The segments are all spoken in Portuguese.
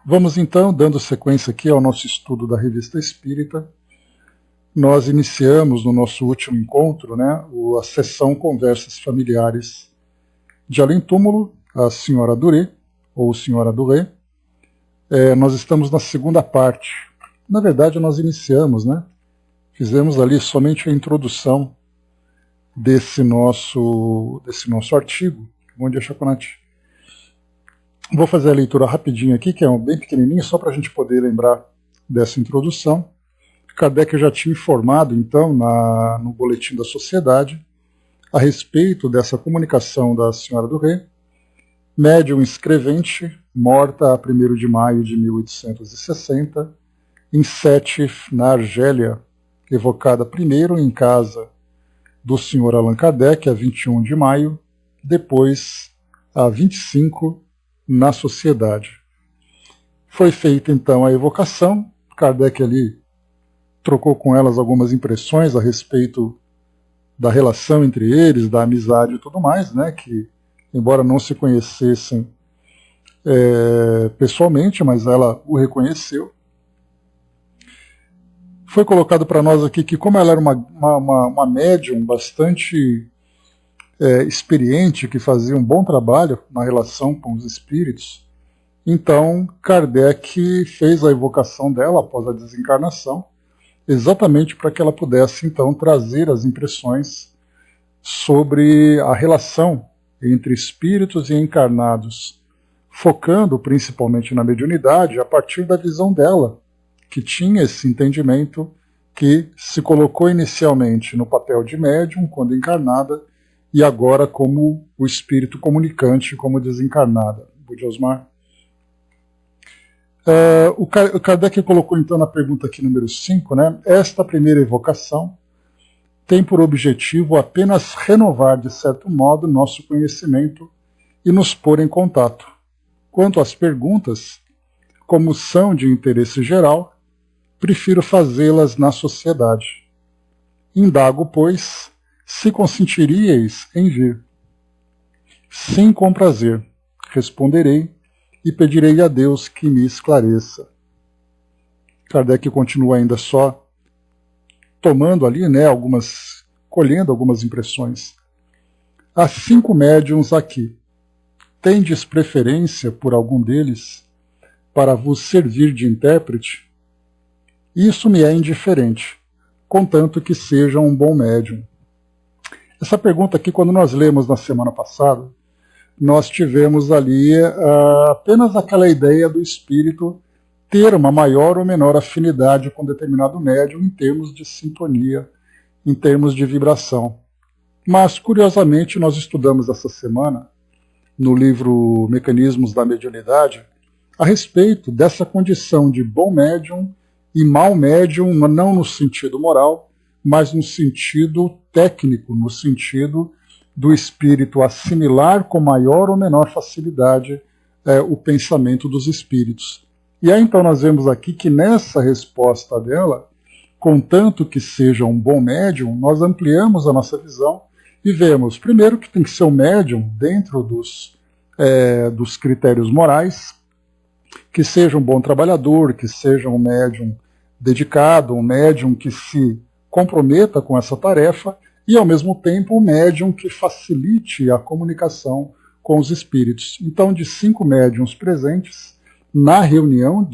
Vamos então, dando sequência aqui ao nosso estudo da Revista Espírita. Nós iniciamos no nosso último encontro, a sessão Conversas Familiares de Além Túmulo, a Senhora Duré, ou Senhora Duré. Nós estamos na segunda parte. Na verdade, nós iniciamos, fizemos ali somente a introdução desse nosso artigo. Bom dia, Chaconate. Vou fazer a leitura rapidinho aqui, que é bem pequenininho, só para a gente poder lembrar dessa introdução. Kardec já tinha informado, então, no Boletim da Sociedade, a respeito dessa comunicação da Senhora Duré, médium escrevente, morta a 1º de maio de 1860, em Sete, na Argélia, evocada primeiro em casa do Sr. Allan Kardec, a 21 de maio, depois a 25 na Sociedade. Foi feita então a evocação, Kardec ali trocou com elas algumas impressões a respeito da relação entre eles, da amizade e tudo mais, que embora não se conhecessem pessoalmente, mas ela o reconheceu. Foi colocado para nós aqui que, como ela era uma médium bastante experiente, que fazia um bom trabalho na relação com os espíritos, então Kardec fez a evocação dela após a desencarnação, exatamente para que ela pudesse então trazer as impressões sobre a relação entre espíritos e encarnados, focando principalmente na mediunidade a partir da visão dela, que tinha esse entendimento, que se colocou inicialmente no papel de médium quando encarnada, e agora como o espírito comunicante, como desencarnada. Osmar. O Kardec colocou então na pergunta aqui número 5, esta primeira evocação tem por objetivo apenas renovar, de certo modo, nosso conhecimento e nos pôr em contato. Quanto às perguntas, como são de interesse geral, prefiro fazê-las na sociedade. Indago, pois, se consentiríeis em vir. Sim, com prazer, responderei e pedirei a Deus que me esclareça. Kardec continua ainda só tomando ali, colhendo algumas impressões. Há 5 médiuns aqui. Tendes preferência por algum deles para vos servir de intérprete? Isso me é indiferente, contanto que seja um bom médium. Essa pergunta aqui, quando nós lemos na semana passada, nós tivemos ali apenas aquela ideia do espírito ter uma maior ou menor afinidade com determinado médium em termos de sintonia, em termos de vibração. Mas, curiosamente, nós estudamos essa semana, no livro Mecanismos da Mediunidade, a respeito dessa condição de bom médium e mau médium, não no sentido moral, mas no sentido técnico, no sentido do espírito assimilar com maior ou menor facilidade o pensamento dos espíritos. E aí então nós vemos aqui que nessa resposta dela, contanto que seja um bom médium, nós ampliamos a nossa visão e vemos, primeiro, que tem que ser um médium dentro dos critérios morais, que seja um bom trabalhador, que seja um médium dedicado, um médium que se comprometa com essa tarefa e, ao mesmo tempo, um médium que facilite a comunicação com os espíritos. Então, de 5 médiums presentes na reunião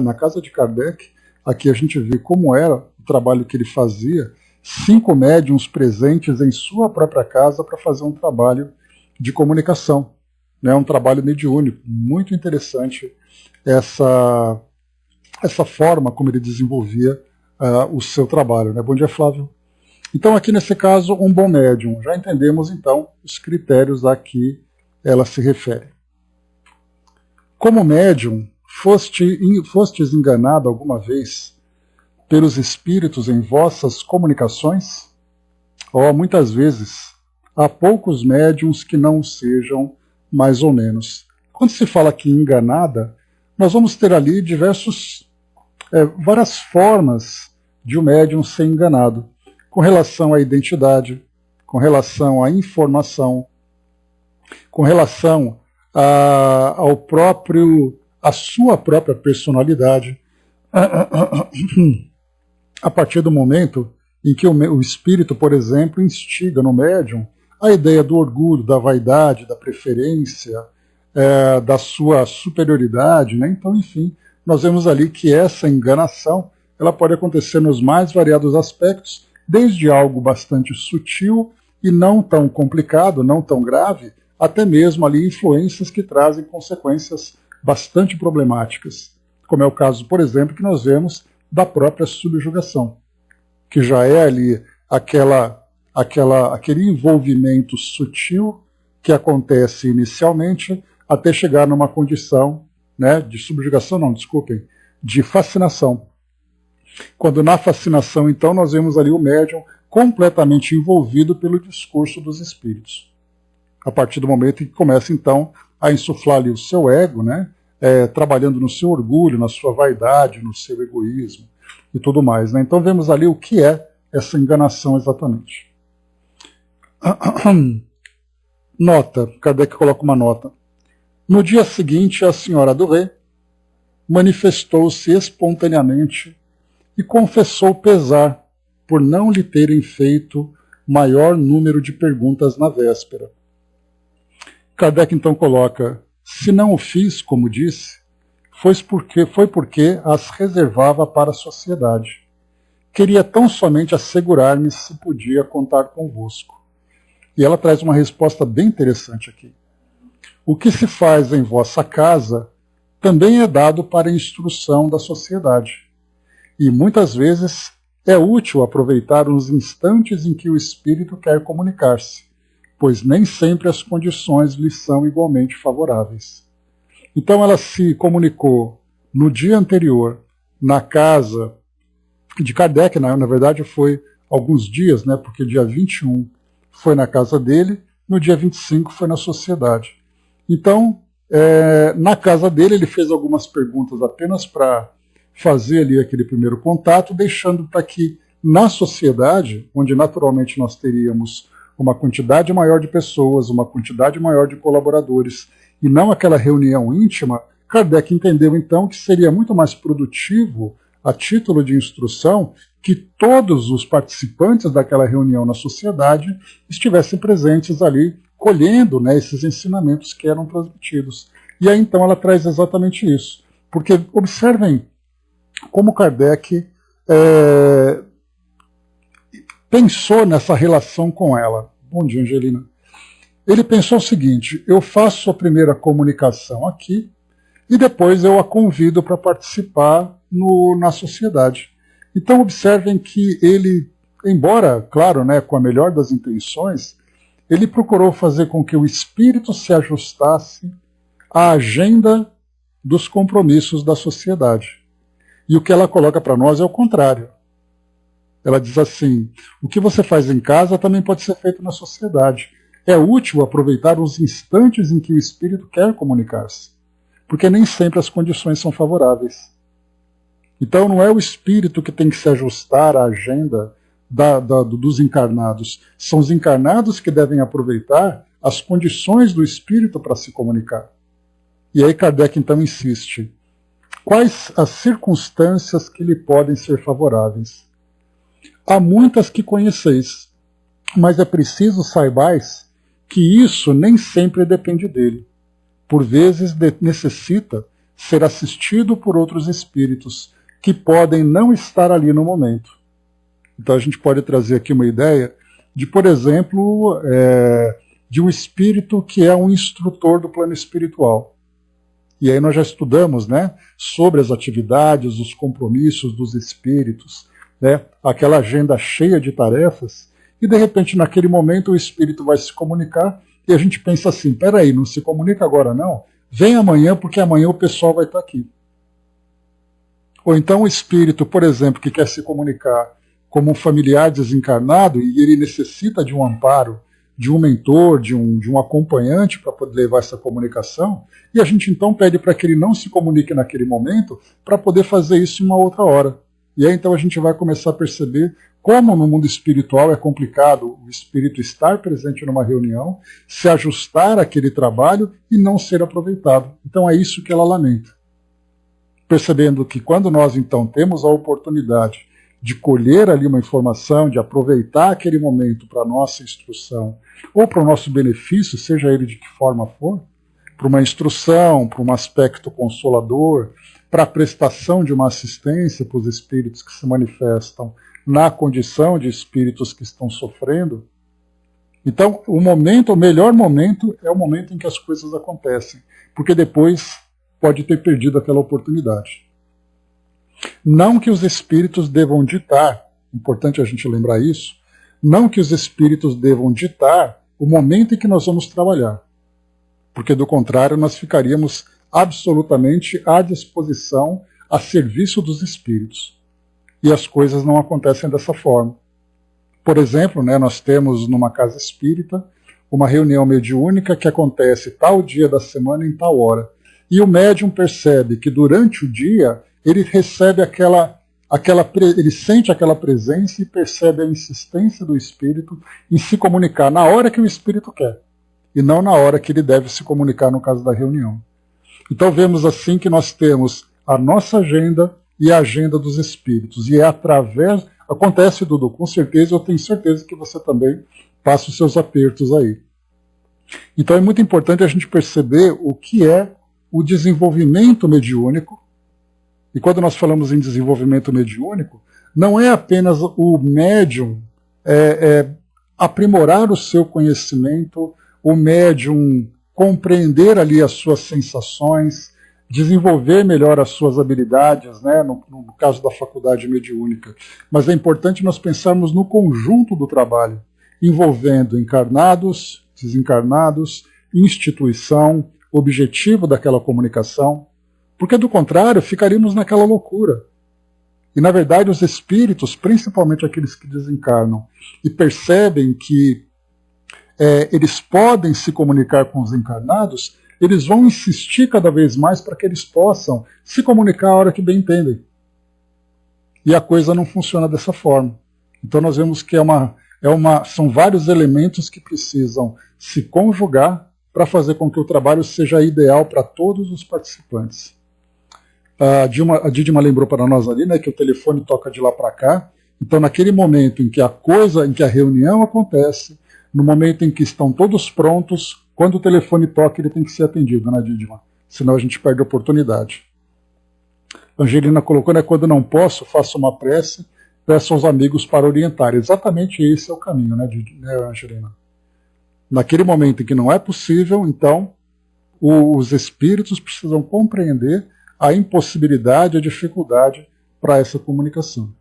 na casa de Kardec, aqui a gente vê como era o trabalho que ele fazia, 5 médiums presentes em sua própria casa para fazer um trabalho de comunicação, um trabalho mediúnico. Muito interessante essa forma como ele desenvolvia o seu trabalho. Bom dia, Flávio. Então, aqui nesse caso, um bom médium. Já entendemos, então, os critérios a que ela se refere. Como médium, fostes enganado alguma vez pelos espíritos em vossas comunicações? Muitas vezes, há poucos médiums que não sejam mais ou menos. Quando se fala aqui enganada, nós vamos ter ali várias formas de um médium ser enganado, com relação à identidade, com relação à informação, com relação ao próprio a sua própria personalidade, a partir do momento em que o espírito, por exemplo, instiga no médium a ideia do orgulho, da vaidade, da preferência, da sua superioridade, né? Então, enfim, nós vemos ali que essa enganação ela pode acontecer nos mais variados aspectos, desde algo bastante sutil e não tão complicado, não tão grave, até mesmo ali influências que trazem consequências bastante problemáticas, como é o caso, por exemplo, que nós vemos da própria subjugação, que já é ali aquele envolvimento sutil que acontece inicialmente até chegar numa condição, né, de subjugação, não, desculpem, de fascinação. Quando na fascinação, então, nós vemos ali o médium completamente envolvido pelo discurso dos espíritos. A partir do momento em que começa, então, a insuflar ali o seu ego, né, trabalhando no seu orgulho, na sua vaidade, no seu egoísmo e tudo mais, né? Então vemos ali o que é essa enganação exatamente. Nota, Kardec coloca uma nota. No dia seguinte, a senhora Duré manifestou-se espontaneamente e confessou pesar por não lhe terem feito maior número de perguntas na véspera. Kardec então coloca, se não o fiz, como disse, foi porque as reservava para a sociedade. Queria tão somente assegurar-me se podia contar convosco. E ela traz uma resposta bem interessante aqui. O que se faz em vossa casa também é dado para a instrução da sociedade. E muitas vezes é útil aproveitar os instantes em que o espírito quer comunicar-se, pois nem sempre as condições lhe são igualmente favoráveis. Então ela se comunicou no dia anterior na casa de Kardec, na verdade foi alguns dias, né, porque dia 21 foi na casa dele, no dia 25 foi na sociedade. Então, na casa dele ele fez algumas perguntas apenas para fazer ali aquele primeiro contato, deixando para que na sociedade, onde naturalmente nós teríamos uma quantidade maior de pessoas, uma quantidade maior de colaboradores, e não aquela reunião íntima, Kardec entendeu então que seria muito mais produtivo, a título de instrução, que todos os participantes daquela reunião na sociedade estivessem presentes ali, colhendo, né, esses ensinamentos que eram transmitidos. E aí então ela traz exatamente isso. Porque observem como Kardec pensou nessa relação com ela. Bom dia, Angelina. Ele pensou o seguinte, eu faço a primeira comunicação aqui e depois eu a convido para participar na sociedade. Então observem que ele, embora, claro, né, com a melhor das intenções, ele procurou fazer com que o espírito se ajustasse à agenda dos compromissos da sociedade. E o que ela coloca para nós é o contrário. Ela diz assim, o que você faz em casa também pode ser feito na sociedade. É útil aproveitar os instantes em que o espírito quer comunicar-se, porque nem sempre as condições são favoráveis. Então não é o espírito que tem que se ajustar à agenda dos encarnados. São os encarnados que devem aproveitar as condições do espírito para se comunicar. E aí Kardec então insiste. Quais as circunstâncias que lhe podem ser favoráveis? Há muitas que conheceis, mas é preciso saibais que isso nem sempre depende dele. Por vezes necessita ser assistido por outros espíritos que podem não estar ali no momento. Então a gente pode trazer aqui uma ideia de, por exemplo, de um espírito que é um instrutor do plano espiritual. E aí nós já estudamos, né, sobre as atividades, os compromissos dos espíritos, né, aquela agenda cheia de tarefas, e de repente naquele momento o espírito vai se comunicar e a gente pensa assim, peraí, não se comunica agora não? Vem amanhã porque amanhã o pessoal vai estar aqui. Ou então o espírito, por exemplo, que quer se comunicar como um familiar desencarnado e ele necessita de um amparo, de um mentor, de um acompanhante para poder levar essa comunicação, e a gente então pede para que ele não se comunique naquele momento para poder fazer isso em uma outra hora. E aí então a gente vai começar a perceber como no mundo espiritual é complicado o espírito estar presente numa reunião, se ajustar àquele trabalho e não ser aproveitado. Então é isso que ela lamenta. percebendo que quando nós então temos a oportunidade de colher ali uma informação, de aproveitar aquele momento para a nossa instrução ou para o nosso benefício, seja ele de que forma for, para uma instrução, para um aspecto consolador, para a prestação de uma assistência para os espíritos que se manifestam na condição de espíritos que estão sofrendo. Então, o melhor momento é o momento em que as coisas acontecem, porque depois pode ter perdido aquela oportunidade. Não que os espíritos devam ditar, importante a gente lembrar isso, não que os espíritos devam ditar o momento em que nós vamos trabalhar, porque do contrário nós ficaríamos absolutamente à disposição, a serviço dos espíritos. E as coisas não acontecem dessa forma. Por exemplo, nós temos numa casa espírita uma reunião mediúnica que acontece tal dia da semana em tal hora. E o médium percebe que durante o dia ele recebe ele sente aquela presença e percebe a insistência do espírito em se comunicar na hora que o espírito quer, e não na hora que ele deve se comunicar no caso da reunião. Então vemos assim que nós temos a nossa agenda e a agenda dos espíritos, e é através... Acontece, Dudu, com certeza, eu tenho certeza que você também passa os seus apertos aí. Então é muito importante a gente perceber o que é o desenvolvimento mediúnico. E quando nós falamos em desenvolvimento mediúnico, não é apenas o médium aprimorar o seu conhecimento, o médium compreender ali as suas sensações, desenvolver melhor as suas habilidades, no caso da faculdade mediúnica. Mas é importante nós pensarmos no conjunto do trabalho, envolvendo encarnados, desencarnados, instituição, objetivo daquela comunicação, porque do contrário ficaríamos naquela loucura. E na verdade os espíritos, principalmente aqueles que desencarnam e percebem que eles podem se comunicar com os encarnados, eles vão insistir cada vez mais para que eles possam se comunicar a hora que bem entendem. E a coisa não funciona dessa forma. Então nós vemos que são vários elementos que precisam se conjugar para fazer com que o trabalho seja ideal para todos os participantes. A Didima lembrou para nós ali, que o telefone toca de lá para cá. Então naquele momento em que a reunião acontece, no momento em que estão todos prontos, quando o telefone toca, ele tem que ser atendido, Didima? Senão a gente perde a oportunidade. Angelina colocou, quando não posso, faço uma prece, peço aos amigos para orientar. Exatamente esse é o caminho, né, Angelina? Naquele momento em que não é possível, então, os espíritos precisam compreender a impossibilidade, a dificuldade para essa comunicação.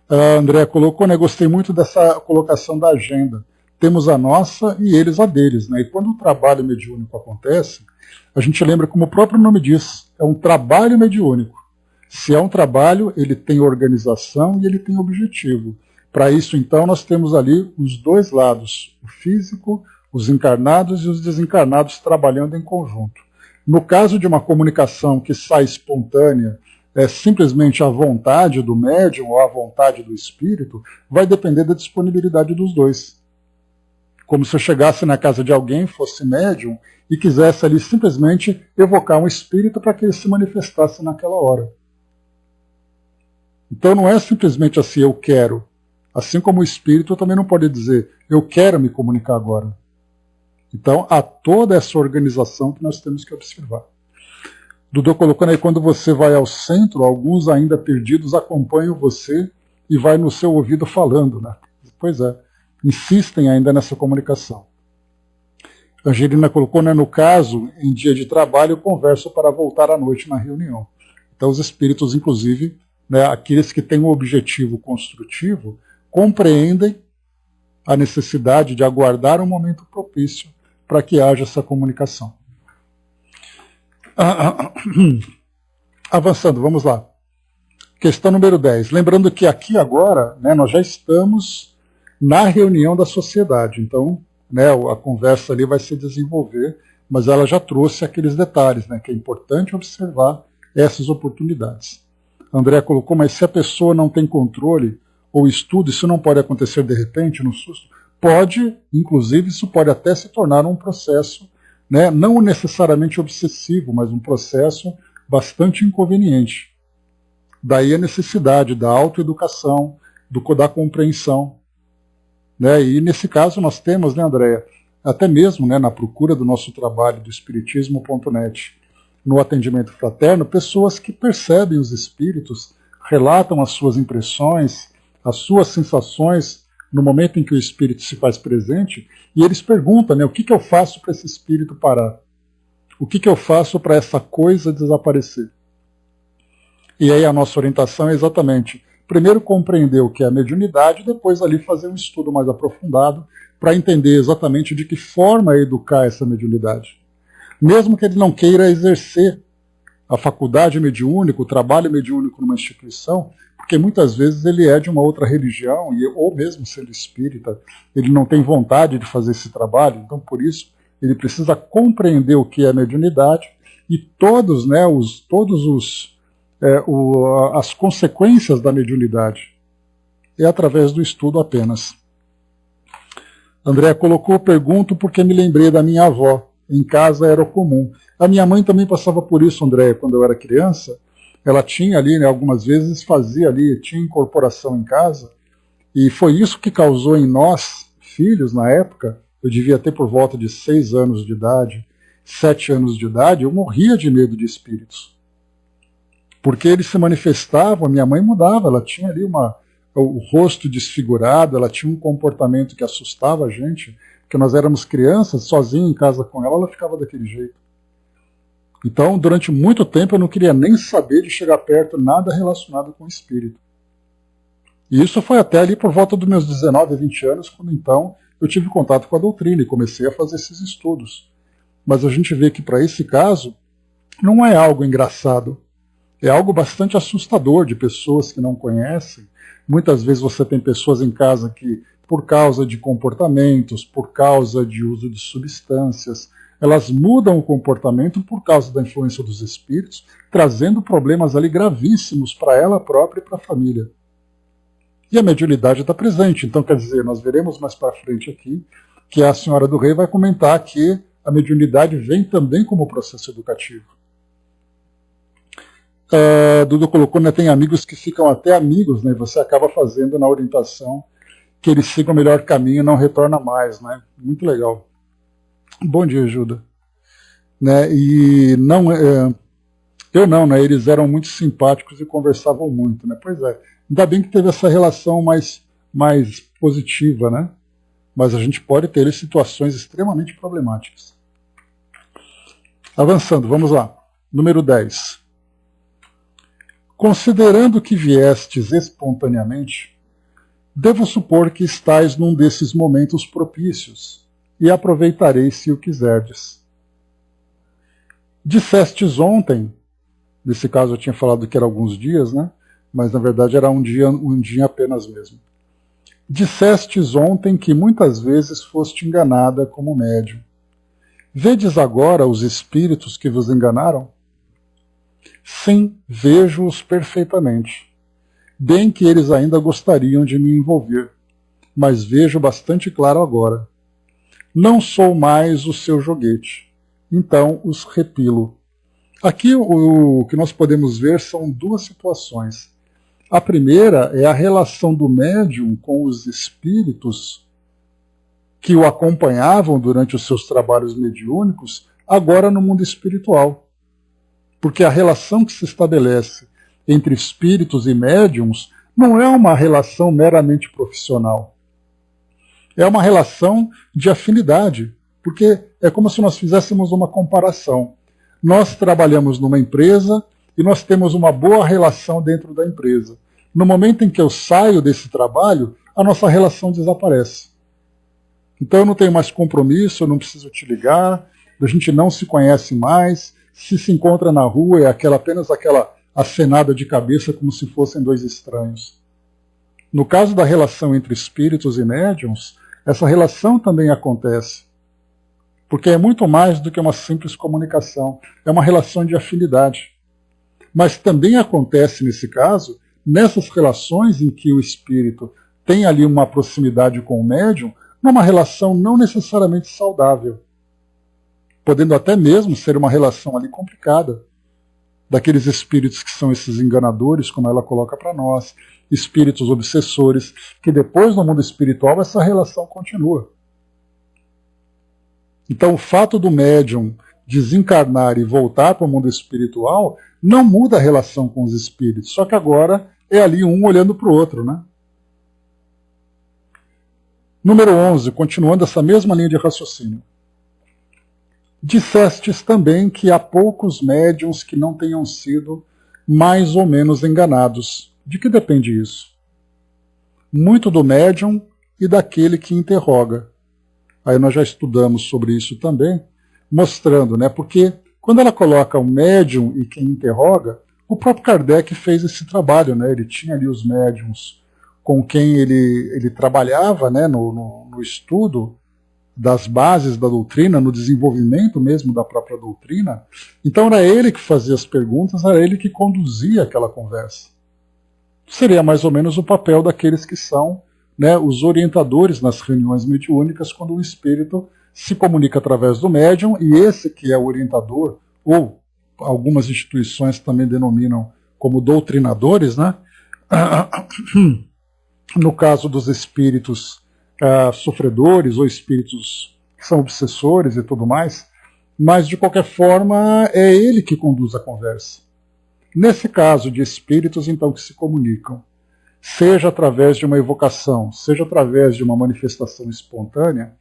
A Andréa colocou, gostei muito dessa colocação da agenda. Temos a nossa e eles a deles. E quando o trabalho mediúnico acontece, a gente lembra como o próprio nome diz, é um trabalho mediúnico. Se é um trabalho, ele tem organização e ele tem objetivo. Para isso, então, nós temos ali os dois lados, o físico, os encarnados e os desencarnados trabalhando em conjunto. No caso de uma comunicação que sai espontânea, simplesmente à vontade do médium ou à vontade do espírito, vai depender da disponibilidade dos dois. Como se eu chegasse na casa de alguém, fosse médium, e quisesse ali simplesmente evocar um espírito para que ele se manifestasse naquela hora. Então não é simplesmente assim, eu quero. Assim como o espírito também não pode dizer, eu quero me comunicar agora. Então há toda essa organização que nós temos que observar. Dudu colocando aí, quando você vai ao centro, alguns ainda perdidos acompanham você e vai no seu ouvido falando, Pois é. Insistem ainda nessa comunicação. Angelina colocou, no caso, em dia de trabalho, eu converso para voltar à noite na reunião. Então os espíritos, inclusive, aqueles que têm um objetivo construtivo, compreendem a necessidade de aguardar um momento propício para que haja essa comunicação. Avançando, vamos lá. Questão número 10. Lembrando que aqui agora, nós já estamos na reunião da sociedade. Então, a conversa ali vai se desenvolver, mas ela já trouxe aqueles detalhes, que é importante observar essas oportunidades. André colocou, mas se a pessoa não tem controle ou estudo, isso não pode acontecer de repente, no susto? Pode, inclusive, isso pode até se tornar um processo, não necessariamente obsessivo, mas um processo bastante inconveniente. Daí a necessidade da autoeducação, da compreensão. Né? E nesse caso nós temos, né, Andréia, até mesmo, né, na procura do nosso trabalho do Espiritismo.net, no atendimento fraterno, pessoas que percebem os espíritos, relatam as suas impressões, as suas sensações no momento em que o espírito se faz presente, e eles perguntam, né, o que eu faço para esse espírito parar? O que eu faço para essa coisa desaparecer? E aí a nossa orientação é exatamente, primeiro compreender o que é a mediunidade, depois ali fazer um estudo mais aprofundado para entender exatamente de que forma educar essa mediunidade. Mesmo que ele não queira exercer a faculdade mediúnica, o trabalho mediúnico numa instituição, porque muitas vezes ele é de uma outra religião, ou mesmo sendo espírita, ele não tem vontade de fazer esse trabalho, então por isso ele precisa compreender o que é a mediunidade e todos, né, as consequências da mediunidade. É através do estudo apenas. André colocou, pergunto porque me lembrei da minha avó. Em casa era comum. A minha mãe também passava por isso, André, quando eu era criança. Ela tinha ali, né, algumas vezes fazia ali, tinha incorporação em casa, e foi isso que causou em nós, filhos, na época, eu devia ter por volta de 6 anos de idade, 7 anos de idade, eu morria de medo de espíritos. Porque eles se manifestavam, a minha mãe mudava, ela tinha ali o rosto desfigurado, ela tinha um comportamento que assustava a gente, porque nós éramos crianças, sozinho em casa com ela, ela ficava daquele jeito. Então, durante muito tempo, eu não queria nem saber de chegar perto, nada relacionado com o espírito. E isso foi até ali por volta dos meus 19, 20 anos, quando então eu tive contato com a doutrina e comecei a fazer esses estudos. Mas a gente vê que para esse caso, não é algo engraçado. É algo bastante assustador de pessoas que não conhecem. Muitas vezes você tem pessoas em casa que, por causa de comportamentos, por causa de uso de substâncias, elas mudam o comportamento por causa da influência dos espíritos, trazendo problemas ali gravíssimos para ela própria e para a família. E a mediunidade está presente. Então, quer dizer, nós veremos mais para frente aqui que a Senhora do Rei vai comentar que a mediunidade vem também como processo educativo. Dudu colocou, né, tem amigos que ficam até amigos, né, você acaba fazendo na orientação que eles sigam o melhor caminho e não retorna mais, né? Muito legal. Bom dia, Juda. Né, e não, eu não, né? Eles eram muito simpáticos e conversavam muito, né? Pois é. Ainda bem que teve essa relação mais positiva, né? Mas a gente pode ter situações extremamente problemáticas. Avançando, vamos lá. Número 10. Considerando que viestes espontaneamente, devo supor que estais num desses momentos propícios, e aproveitarei se o quiserdes. Dissestes ontem, nesse caso eu tinha falado que era alguns dias, né? Mas na verdade era um dia apenas mesmo. Dissestes ontem que muitas vezes foste enganada como médium. Vedes agora os espíritos que vos enganaram? Sim, vejo-os perfeitamente. Bem que eles ainda gostariam de me envolver, mas vejo bastante claro agora. Não sou mais o seu joguete, então os repilo. Aqui o que nós podemos ver são duas situações. A primeira é a relação do médium com os espíritos que o acompanhavam durante os seus trabalhos mediúnicos, agora no mundo espiritual. Porque a relação que se estabelece entre espíritos e médiums não é uma relação meramente profissional. É uma relação de afinidade, porque é como se nós fizéssemos uma comparação. Nós trabalhamos numa empresa e nós temos uma boa relação dentro da empresa. No momento em que eu saio desse trabalho, a nossa relação desaparece. Então eu não tenho mais compromisso, eu não preciso te ligar, a gente não se conhece mais, se encontra na rua é apenas aquela acenada de cabeça como se fossem dois estranhos. No caso da relação entre espíritos e médiuns, essa relação também acontece. Porque é muito mais do que uma simples comunicação, é uma relação de afinidade. Mas também acontece nesse caso, nessas relações em que o espírito tem ali uma proximidade com o médium, numa relação não necessariamente saudável, podendo até mesmo ser uma relação ali complicada. daqueles espíritos que são esses enganadores, como ela coloca para nós, espíritos obsessores, que depois no mundo espiritual essa relação continua. Então o fato do médium desencarnar e voltar para o mundo espiritual não muda a relação com os espíritos, só que agora é ali um olhando para o outro, né? Número 11, continuando essa mesma linha de raciocínio. Dissestes também que há poucos médiuns que não tenham sido mais ou menos enganados. De que depende isso? Muito do médium e daquele que interroga. Aí nós já estudamos sobre isso também, mostrando, né? Porque quando ela coloca o médium e quem interroga, o próprio Kardec fez esse trabalho, né? Ele tinha ali os médiums com quem ele trabalhava, né? no estudo das bases da doutrina, no desenvolvimento mesmo da própria doutrina. Então era ele que fazia as perguntas, era ele que conduzia aquela conversa. Seria mais ou menos o papel daqueles que são, né, os orientadores nas reuniões mediúnicas, quando o espírito se comunica através do médium, e esse que é o orientador, ou algumas instituições também denominam como doutrinadores, né? No caso dos espíritos sofredores ou espíritos que são obsessores e tudo mais, mas de qualquer forma é ele que conduz a conversa. Nesse caso de espíritos, então, que se comunicam, seja através de uma evocação, seja através de uma manifestação espontânea,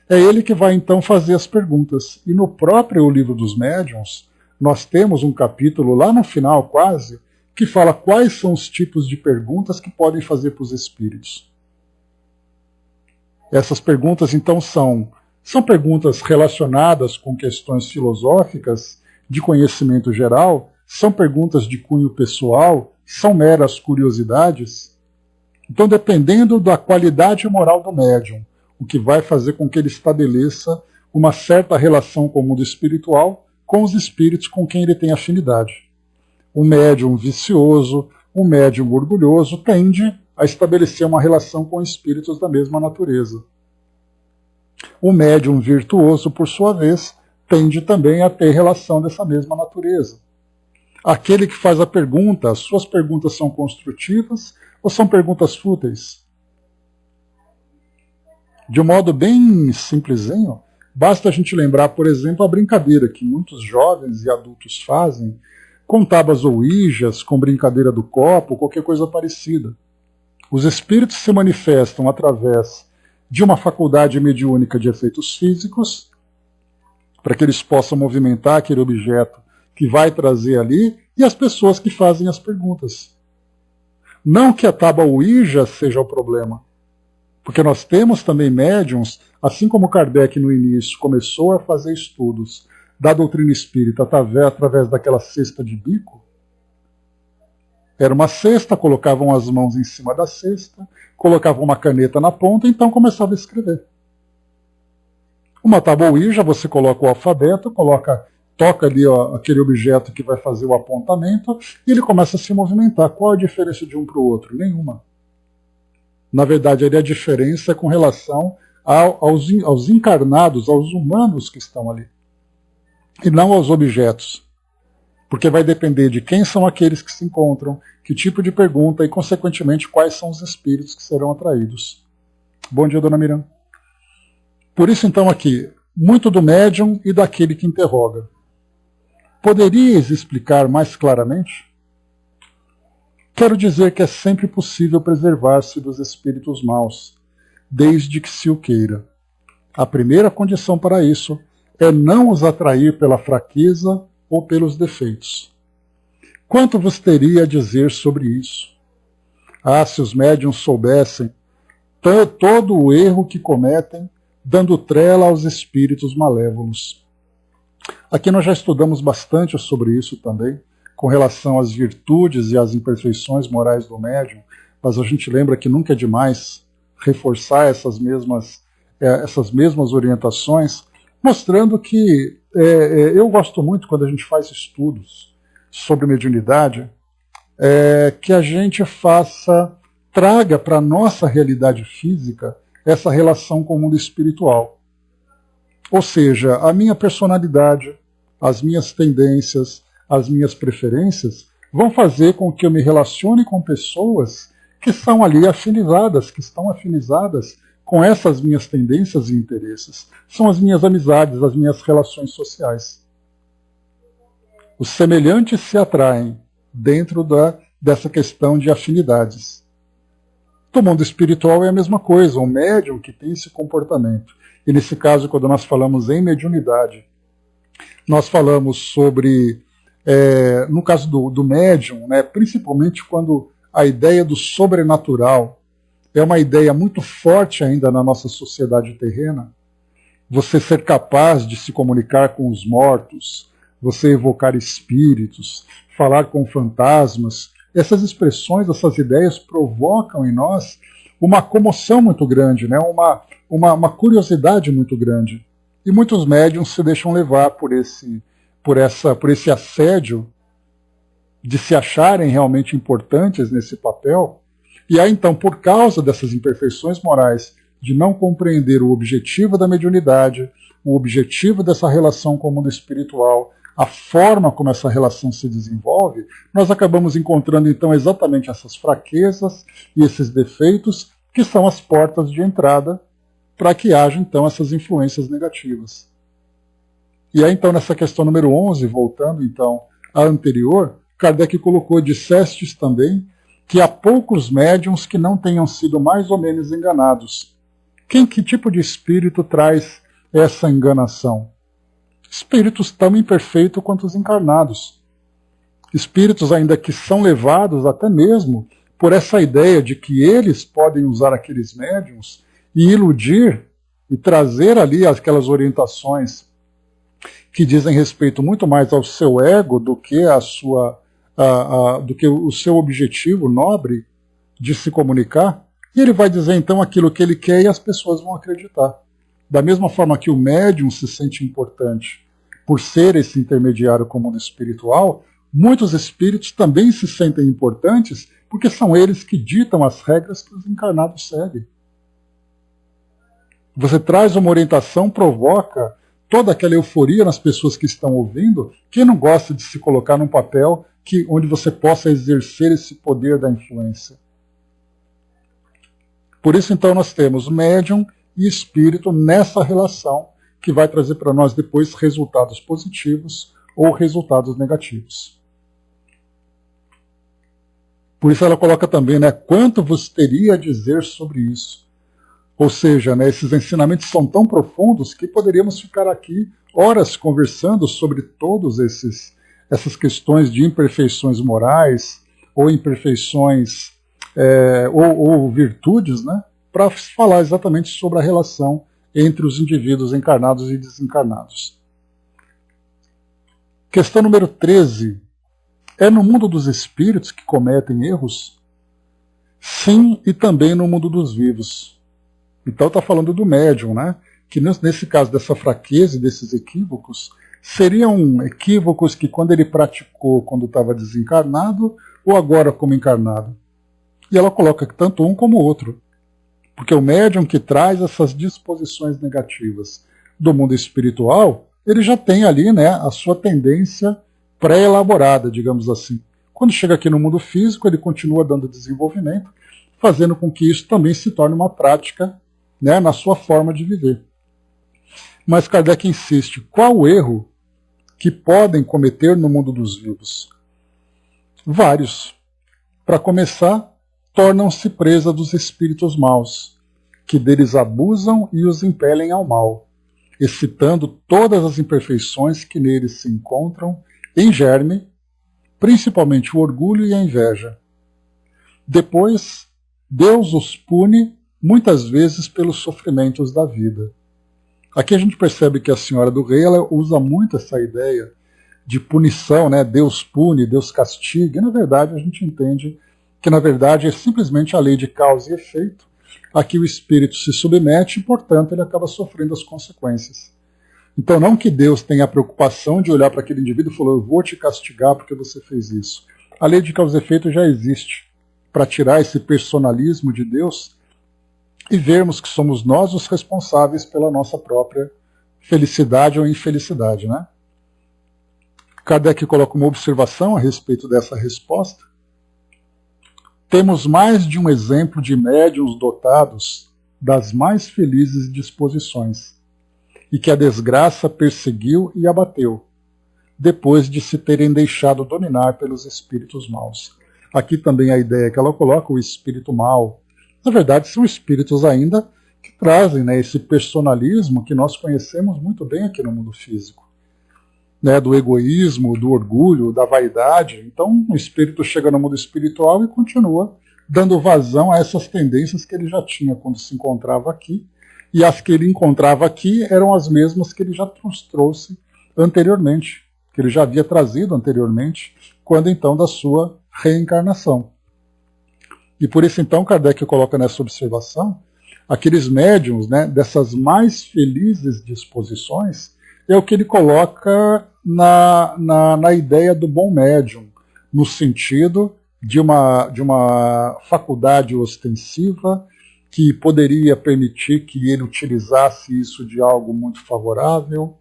é ele que vai então fazer as perguntas. E no próprio Livro dos Médiuns, nós temos um capítulo lá no final quase, que fala quais são os tipos de perguntas que podem fazer para os espíritos. Essas perguntas, então, são perguntas relacionadas com questões filosóficas, de conhecimento geral, são perguntas de cunho pessoal, são meras curiosidades. Então, dependendo da qualidade moral do médium, o que vai fazer com que ele estabeleça uma certa relação com o mundo espiritual, com os espíritos com quem ele tem afinidade. O médium vicioso, o médium orgulhoso tende a estabelecer uma relação com espíritos da mesma natureza. O médium virtuoso, por sua vez, tende também a ter relação dessa mesma natureza. Aquele que faz a pergunta, as suas perguntas são construtivas ou são perguntas fúteis? De um modo bem simplesinho, basta a gente lembrar, por exemplo, a brincadeira que muitos jovens e adultos fazem com tábuas ouijas, com brincadeira do copo, qualquer coisa parecida. Os espíritos se manifestam através de uma faculdade mediúnica de efeitos físicos, para que eles possam movimentar aquele objeto que vai trazer ali, e as pessoas que fazem as perguntas. Não que a tábua ouija seja o problema, porque nós temos também médiums, assim como Kardec no início começou a fazer estudos da doutrina espírita através daquela cesta de bico. Era uma cesta, colocavam as mãos em cima da cesta, colocavam uma caneta na ponta, então começava a escrever. Uma tábua ouija, você coloca o alfabeto, toca ali aquele objeto que vai fazer o apontamento, e ele começa a se movimentar. Qual a diferença de um para o outro? Nenhuma. Na verdade, ali a diferença é com relação aos encarnados, aos humanos que estão ali, e não aos objetos. Porque vai depender de quem são aqueles que se encontram, que tipo de pergunta e, consequentemente, quais são os espíritos que serão atraídos. Bom dia, dona Miriam. Por isso, então, aqui, muito do médium e daquele que interroga. Poderias explicar mais claramente? Quero dizer que é sempre possível preservar-se dos espíritos maus, desde que se o queira. A primeira condição para isso é não os atrair pela fraqueza ou pelos defeitos. Quanto vos teria a dizer sobre isso? Ah, se os médiuns soubessem todo o erro que cometem, dando trela aos espíritos malévolos. Aqui nós já estudamos bastante sobre isso também, com relação às virtudes e às imperfeições morais do médium, mas a gente lembra que nunca é demais reforçar essas mesmas orientações, mostrando que eu gosto muito quando a gente faz estudos sobre mediunidade, que a gente traga para a nossa realidade física essa relação com o mundo espiritual. Ou seja, a minha personalidade, as minhas tendências, as minhas preferências, vão fazer com que eu me relacione com pessoas que são ali afinizadas, que estão afinizadas com essas minhas tendências e interesses. São as minhas amizades, as minhas relações sociais. Os semelhantes se atraem dentro dessa questão de afinidades. No mundo espiritual é a mesma coisa, um médium que tem esse comportamento. E nesse caso, quando nós falamos em mediunidade, nós falamos sobre, no caso do médium, né, principalmente quando a ideia do sobrenatural é uma ideia muito forte ainda na nossa sociedade terrena, você ser capaz de se comunicar com os mortos, você evocar espíritos, falar com fantasmas, essas expressões, essas ideias provocam em nós uma comoção muito grande, né? uma curiosidade muito grande. E muitos médiuns se deixam levar por esse assédio de se acharem realmente importantes nesse papel. E aí, então, por causa dessas imperfeições morais, de não compreender o objetivo da mediunidade, o objetivo dessa relação com o mundo espiritual, a forma como essa relação se desenvolve, nós acabamos encontrando então exatamente essas fraquezas e esses defeitos que são as portas de entrada para que haja então essas influências negativas. E aí então nessa questão número 11, voltando então à anterior, Kardec colocou: dissestes também que há poucos médiuns que não tenham sido mais ou menos enganados. Que tipo de espírito traz essa enganação? Espíritos tão imperfeitos quanto os encarnados. Espíritos ainda que são levados até mesmo por essa ideia de que eles podem usar aqueles médiuns e iludir e trazer ali aquelas orientações que dizem respeito muito mais ao seu ego do que do que o seu objetivo nobre de se comunicar. E ele vai dizer então aquilo que ele quer e as pessoas vão acreditar. Da mesma forma que o médium se sente importante por ser esse intermediário com o mundo espiritual, muitos espíritos também se sentem importantes porque são eles que ditam as regras que os encarnados seguem. Você traz uma orientação, provoca toda aquela euforia nas pessoas que estão ouvindo. Quem não gosta de se colocar num papel onde você possa exercer esse poder da influência? Por isso, então, nós temos médium e espírito nessa relação que vai trazer para nós depois resultados positivos ou resultados negativos. Por isso ela coloca também, né, quanto vos teria a dizer sobre isso. Ou seja, né, esses ensinamentos são tão profundos que poderíamos ficar aqui horas conversando sobre todas essas questões de imperfeições morais ou imperfeições ou virtudes, né, para falar exatamente sobre a relação entre os indivíduos encarnados e desencarnados. Questão número 13. É no mundo dos espíritos que cometem erros? Sim, e também no mundo dos vivos. Então está falando do médium, né? Que nesse caso dessa fraqueza e desses equívocos, seriam equívocos que quando ele praticou quando estava desencarnado ou agora como encarnado. E ela coloca que tanto um como o outro. Porque o médium que traz essas disposições negativas do mundo espiritual, ele já tem ali, né, a sua tendência pré-elaborada, digamos assim. Quando chega aqui no mundo físico, ele continua dando desenvolvimento, fazendo com que isso também se torne uma prática, né, na sua forma de viver. Mas Kardec insiste, qual o erro que podem cometer no mundo dos vivos? Vários. Para começar, tornam-se presa dos espíritos maus, que deles abusam e os impelem ao mal, excitando todas as imperfeições que neles se encontram em germe, principalmente o orgulho e a inveja. Depois, Deus os pune muitas vezes pelos sofrimentos da vida. Aqui a gente percebe que a Senhora do Rei ela usa muito essa ideia de punição, né? Deus pune, Deus castiga, e na verdade a gente entende que na verdade é simplesmente a lei de causa e efeito. Aqui o espírito se submete e, portanto, ele acaba sofrendo as consequências. Então não que Deus tenha a preocupação de olhar para aquele indivíduo e falar, eu vou te castigar porque você fez isso. A lei de causa e efeito já existe para tirar esse personalismo de Deus e vermos que somos nós os responsáveis pela nossa própria felicidade ou infelicidade, né? Kardec coloca uma observação a respeito dessa resposta. Temos mais de um exemplo de médiuns dotados das mais felizes disposições, e que a desgraça perseguiu e abateu, depois de se terem deixado dominar pelos espíritos maus. Aqui também a ideia que ela coloca, o espírito mau. Na verdade, são espíritos ainda que trazem, né, esse personalismo que nós conhecemos muito bem aqui no mundo físico. Né, do egoísmo, do orgulho, da vaidade. Então, o espírito chega no mundo espiritual e continua dando vazão a essas tendências que ele já tinha quando se encontrava aqui. E as que ele encontrava aqui eram as mesmas que ele já trouxe anteriormente, que ele já havia trazido anteriormente, quando então da sua reencarnação. E por isso então Kardec coloca nessa observação, aqueles médiuns, né, dessas mais felizes disposições, é o que ele coloca na ideia do bom médium, no sentido de uma faculdade ostensiva que poderia permitir que ele utilizasse isso de algo muito favorável,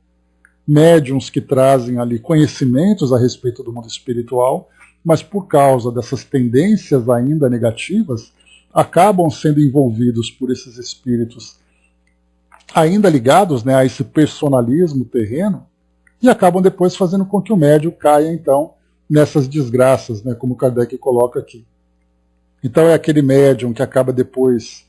médiuns que trazem ali conhecimentos a respeito do mundo espiritual, mas por causa dessas tendências ainda negativas, acabam sendo envolvidos por esses espíritos ainda ligados, né, a esse personalismo terreno, e acabam depois fazendo com que o médium caia, então, nessas desgraças, né, como Kardec coloca aqui. Então é aquele médium que acaba depois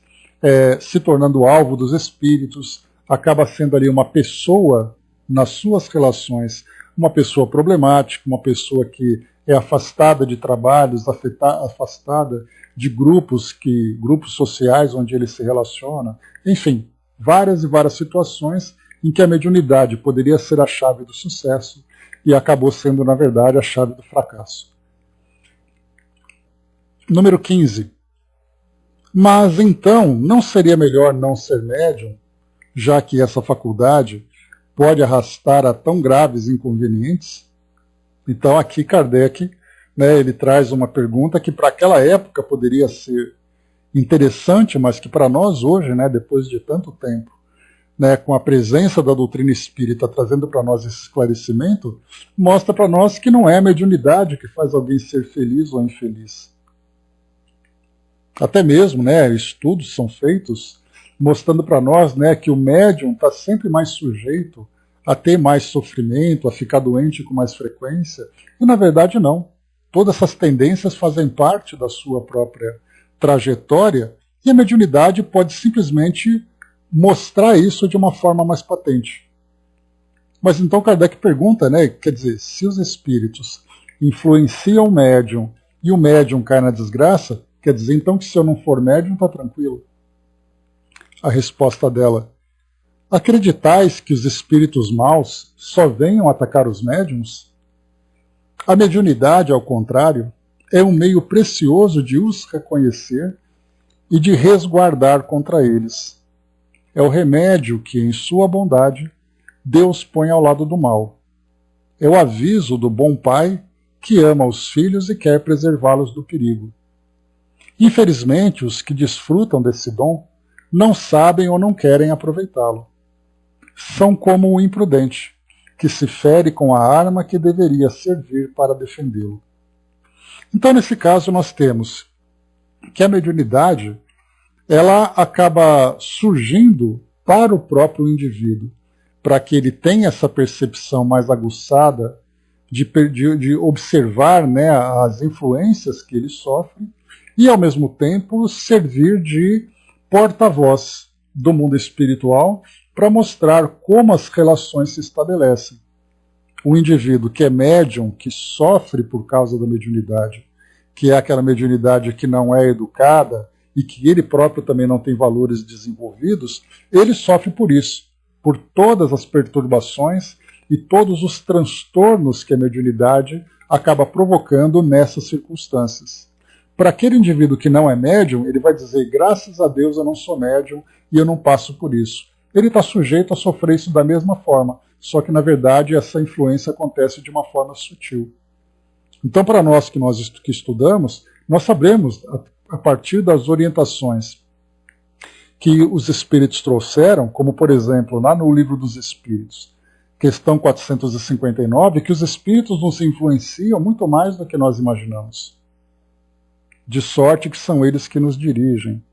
se tornando alvo dos espíritos, acaba sendo ali uma pessoa, nas suas relações, uma pessoa problemática, uma pessoa que é afastada de trabalhos, afastada de grupos sociais onde ele se relaciona, enfim, várias e várias situações em que a mediunidade poderia ser a chave do sucesso e acabou sendo, na verdade, a chave do fracasso. Número 15. Mas então, não seria melhor não ser médium, já que essa faculdade pode arrastar a tão graves inconvenientes? Então aqui Kardec, né, ele traz uma pergunta que para aquela época poderia ser interessante, mas que para nós hoje, né, depois de tanto tempo, né, com a presença da doutrina espírita trazendo para nós esse esclarecimento, mostra para nós que não é a mediunidade que faz alguém ser feliz ou infeliz. Até mesmo, né, estudos são feitos mostrando para nós, né, que o médium está sempre mais sujeito a ter mais sofrimento, a ficar doente com mais frequência, e na verdade não. Todas essas tendências fazem parte da sua própria trajetória e a mediunidade pode simplesmente mostrar isso de uma forma mais patente. Mas então Kardec pergunta, né, quer dizer, se os espíritos influenciam o médium e o médium cai na desgraça, quer dizer então que se eu não for médium está tranquilo? A resposta dela: acreditais que os espíritos maus só venham atacar os médiuns? A mediunidade, ao contrário, é um meio precioso de os reconhecer e de resguardar contra eles. É o remédio que, em sua bondade, Deus põe ao lado do mal. É o aviso do bom pai que ama os filhos e quer preservá-los do perigo. Infelizmente, os que desfrutam desse dom não sabem ou não querem aproveitá-lo. São como o imprudente, que se fere com a arma que deveria servir para defendê-lo. Então, nesse caso, nós temos que a mediunidade ela acaba surgindo para o próprio indivíduo, para que ele tenha essa percepção mais aguçada de observar, né, as influências que ele sofre e, ao mesmo tempo, servir de porta-voz do mundo espiritual para mostrar como as relações se estabelecem. O indivíduo que é médium, que sofre por causa da mediunidade, que é aquela mediunidade que não é educada e que ele próprio também não tem valores desenvolvidos, ele sofre por isso, por todas as perturbações e todos os transtornos que a mediunidade acaba provocando nessas circunstâncias. Para aquele indivíduo que não é médium, ele vai dizer, graças a Deus eu não sou médium e eu não passo por isso. Ele está sujeito a sofrer isso da mesma forma, só que na verdade essa influência acontece de uma forma sutil. Então, para nós que estudamos, nós sabemos, a partir das orientações que os espíritos trouxeram, como por exemplo, lá no Livro dos Espíritos, questão 459, que os espíritos nos influenciam muito mais do que nós imaginamos. De sorte que são eles que nos dirigem.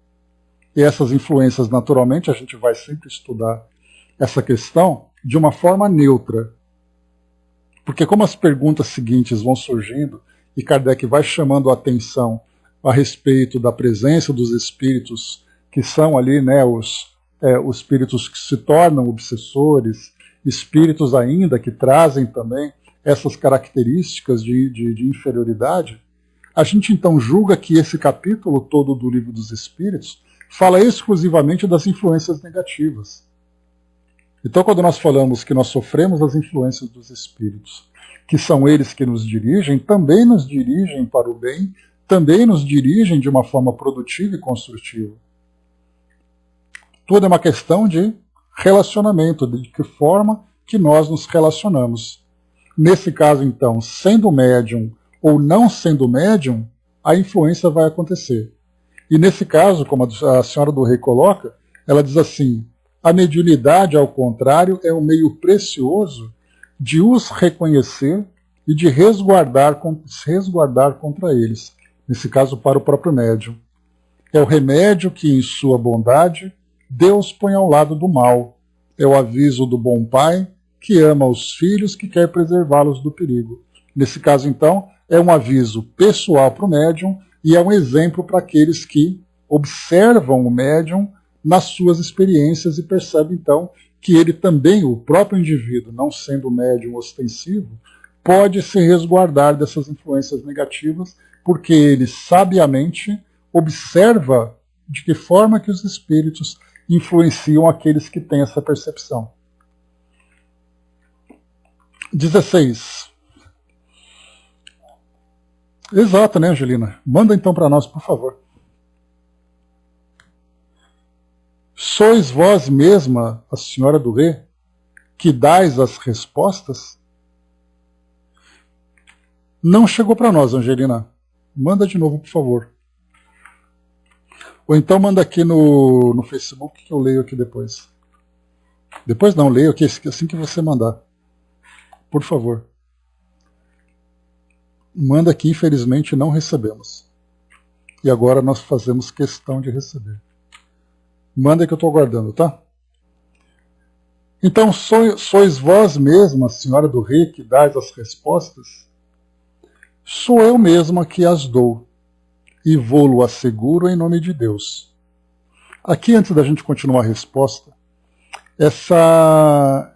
E essas influências, naturalmente, a gente vai sempre estudar essa questão de uma forma neutra. Porque como as perguntas seguintes vão surgindo, e Kardec vai chamando a atenção a respeito da presença dos espíritos, que são ali, né, os espíritos que se tornam obsessores, espíritos ainda que trazem também essas características de inferioridade, a gente então julga que esse capítulo todo do Livro dos Espíritos fala exclusivamente das influências negativas. Então, quando nós falamos que nós sofremos as influências dos espíritos, que são eles que nos dirigem, também nos dirigem para o bem, também nos dirigem de uma forma produtiva e construtiva. Tudo é uma questão de relacionamento, de que forma que nós nos relacionamos. Nesse caso, então, sendo médium ou não sendo médium, a influência vai acontecer. E nesse caso, como a senhora do Rei coloca, ela diz assim: a mediunidade, ao contrário, é um meio precioso de os reconhecer e de resguardar contra eles. Nesse caso, para o próprio médium. É o remédio que, em sua bondade, Deus põe ao lado do mal. É o aviso do bom pai que ama os filhos, que quer preservá-los do perigo. Nesse caso, então, é um aviso pessoal para o médium e é um exemplo para aqueles que observam o médium nas suas experiências e percebem, então, que ele também, o próprio indivíduo, não sendo médium ostensivo, pode se resguardar dessas influências negativas, porque ele sabiamente observa de que forma que os espíritos influenciam aqueles que têm essa percepção. 16. Exato, né, Angelina? Manda então para nós, por favor. Sois vós mesma, a senhora do Rei, que dais as respostas? Não chegou para nós, Angelina. Manda de novo, por favor. Ou então manda aqui no Facebook que eu leio aqui depois. Depois não, leio aqui assim que você mandar. Por favor. Manda aqui, infelizmente não recebemos. E agora nós fazemos questão de receber. Manda que eu estou aguardando, tá? Então, sois vós mesma, senhora do Rei, que dais as respostas? Sou eu mesma que as dou, e vou-lo asseguro em nome de Deus. Aqui, antes da gente continuar a resposta, essa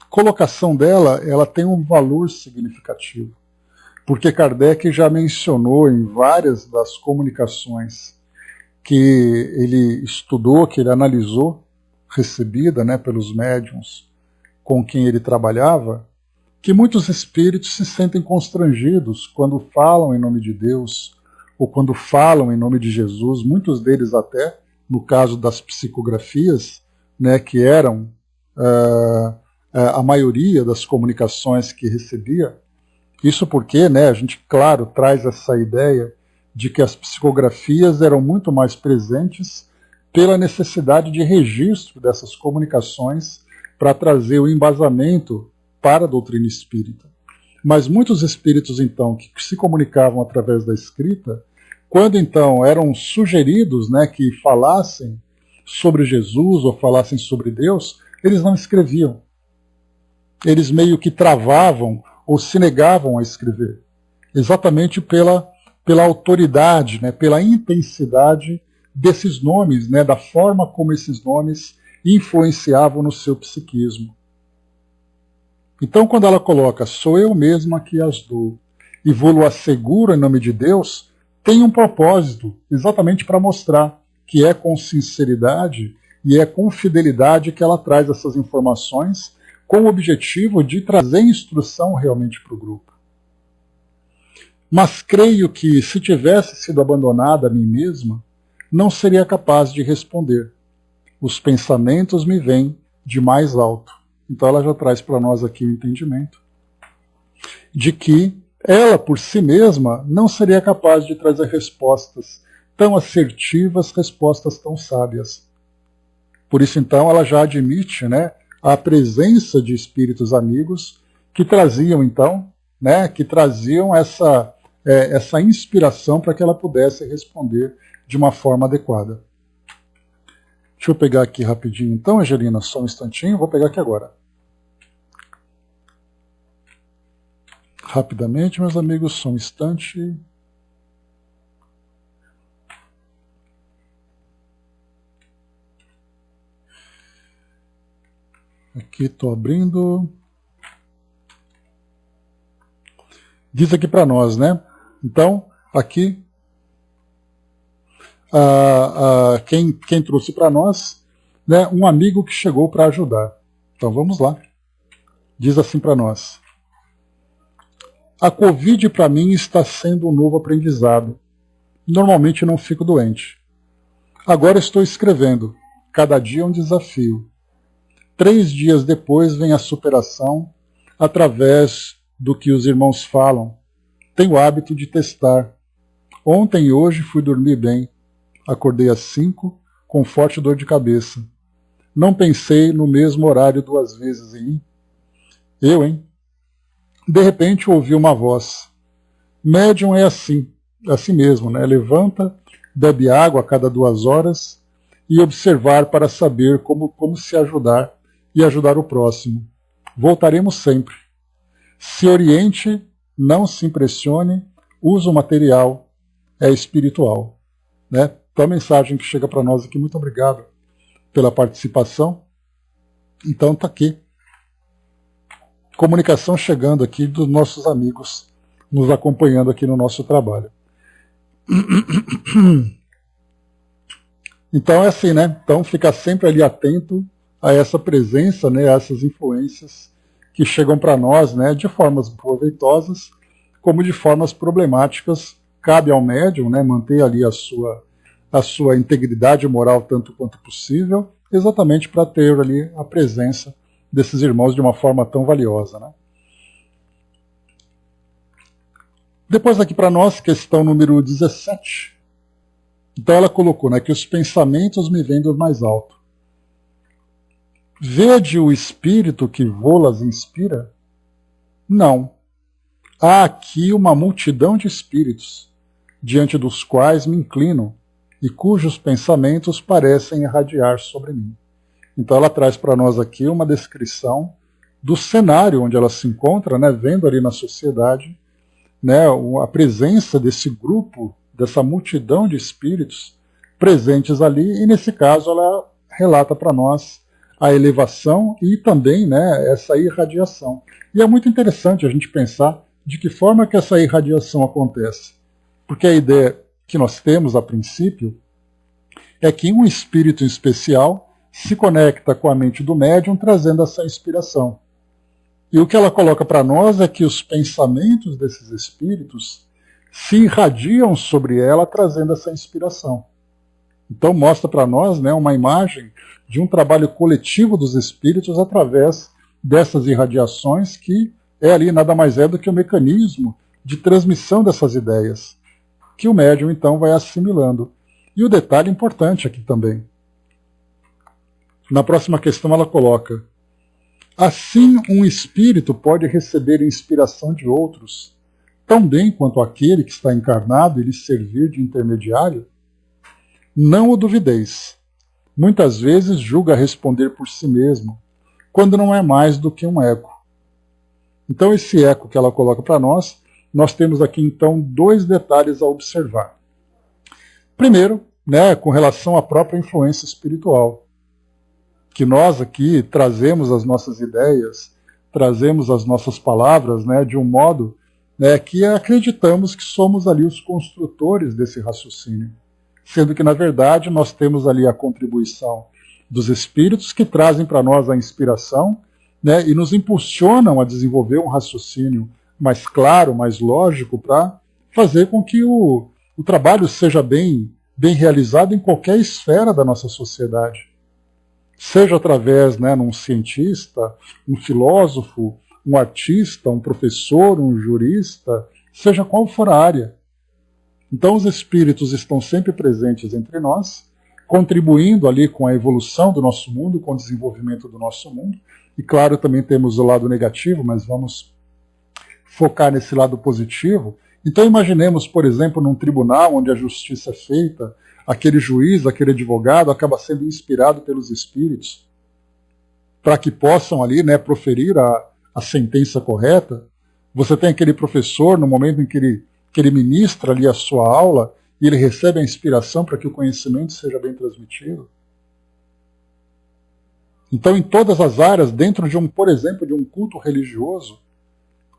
colocação dela, ela tem um valor significativo, porque Kardec já mencionou em várias das comunicações que ele estudou, que ele analisou, recebida, né, pelos médiuns com quem ele trabalhava, que muitos espíritos se sentem constrangidos quando falam em nome de Deus ou quando falam em nome de Jesus, muitos deles até, no caso das psicografias, né, que eram a maioria das comunicações que recebia. Isso porque, né, a gente, claro, traz essa ideia de que as psicografias eram muito mais presentes pela necessidade de registro dessas comunicações para trazer o embasamento para a doutrina espírita. Mas muitos espíritos, então, que se comunicavam através da escrita, quando então eram sugeridos, né, que falassem sobre Jesus ou falassem sobre Deus, eles não escreviam. Eles meio que travavam ou se negavam a escrever, exatamente pela autoridade, né, pela intensidade desses nomes, né, da forma como esses nomes influenciavam no seu psiquismo. Então, quando ela coloca, sou eu mesma que as dou, e vou-lo asseguro em nome de Deus, tem um propósito, exatamente para mostrar que é com sinceridade e é com fidelidade que ela traz essas informações, com o objetivo de trazer instrução realmente para o grupo. Mas creio que, se tivesse sido abandonada a mim mesma, não seria capaz de responder. Os pensamentos me vêm de mais alto. Então ela já traz para nós aqui o entendimento de que ela, por si mesma, não seria capaz de trazer respostas tão assertivas, respostas tão sábias. Por isso, então, ela já admite, né, a presença de espíritos amigos que traziam, então, né, que traziam essa inspiração para que ela pudesse responder de uma forma adequada. Deixa eu pegar aqui rapidinho, então, Angelina, só um instantinho, vou pegar aqui agora. Rapidamente, meus amigos, só um instante. Aqui estou abrindo. Diz aqui para nós, né? Então, aqui, quem trouxe para nós, né, um amigo que chegou para ajudar. Então vamos lá. Diz assim para nós: a Covid para mim está sendo um novo aprendizado. Normalmente não fico doente. Agora estou escrevendo. Cada dia é um desafio. 3 dias depois vem a superação através do que os irmãos falam. Tenho o hábito de testar. Ontem e hoje fui dormir bem. Acordei às 5 com forte dor de cabeça. Não pensei no mesmo horário 2 vezes em mim. Eu, hein? De repente ouvi uma voz. Médium é assim mesmo, né? Levanta, bebe água a cada 2 horas e observar para saber como se ajudar e ajudar o próximo. Voltaremos sempre. Se oriente, não se impressione, use o material, é espiritual. Né? Então a mensagem que chega para nós aqui, muito obrigado pela participação. Então está aqui. Comunicação chegando aqui dos nossos amigos, nos acompanhando aqui no nosso trabalho. Então é assim, né? Então fica sempre ali atento a essa presença, né? A essas influências que chegam para nós, né? De formas proveitosas, como de formas problemáticas. Cabe ao médium, né? Manter ali a sua integridade moral tanto quanto possível, exatamente para ter ali a presença desses irmãos de uma forma tão valiosa, né? Depois aqui para nós, questão número 17. Então ela colocou, né, que os pensamentos me vêm do mais alto. Vede o espírito que vô-las inspira? Não. Há aqui uma multidão de espíritos, diante dos quais me inclino e cujos pensamentos parecem irradiar sobre mim. Então ela traz para nós aqui uma descrição do cenário onde ela se encontra, né, vendo ali na sociedade, né, a presença desse grupo, dessa multidão de espíritos presentes ali, e nesse caso ela relata para nós a elevação e também, né, essa irradiação. E é muito interessante a gente pensar de que forma que essa irradiação acontece. Porque a ideia que nós temos a princípio é que um espírito em especial se conecta com a mente do médium trazendo essa inspiração. E o que ela coloca para nós é que os pensamentos desses espíritos se irradiam sobre ela trazendo essa inspiração. Então mostra para nós, né, uma imagem de um trabalho coletivo dos espíritos através dessas irradiações, que é ali nada mais é do que o mecanismo de transmissão dessas ideias, que o médium então vai assimilando. E o detalhe importante aqui também. Na próxima questão ela coloca: assim um espírito pode receber inspiração de outros, tão bem quanto aquele que está encarnado e lhe servir de intermediário? Não o duvideis. Muitas vezes julga responder por si mesmo, quando não é mais do que um eco. Então esse eco que ela coloca para nós temos aqui então 2 detalhes a observar. Primeiro, né, com relação à própria influência espiritual, que nós aqui trazemos as nossas ideias, trazemos as nossas palavras, né, de um modo, né, que acreditamos que somos ali os construtores desse raciocínio, sendo que na verdade nós temos ali a contribuição dos espíritos que trazem para nós a inspiração, né, e nos impulsionam a desenvolver um raciocínio mais claro, mais lógico, para fazer com que o trabalho seja bem realizado em qualquer esfera da nossa sociedade. Seja através, né, de um cientista, um filósofo, um artista, um professor, um jurista, seja qual for a área. Então os espíritos estão sempre presentes entre nós, contribuindo ali com a evolução do nosso mundo, com o desenvolvimento do nosso mundo. E claro, também temos o lado negativo, mas vamos focar nesse lado positivo. Então imaginemos, por exemplo, num tribunal onde a justiça é feita, aquele juiz, aquele advogado acaba sendo inspirado pelos espíritos para que possam ali, né, proferir a sentença correta. Você tem aquele professor, no momento em que ele ministra ali a sua aula, e ele recebe a inspiração para que o conhecimento seja bem transmitido. Então, em todas as áreas, dentro de por exemplo, de um culto religioso,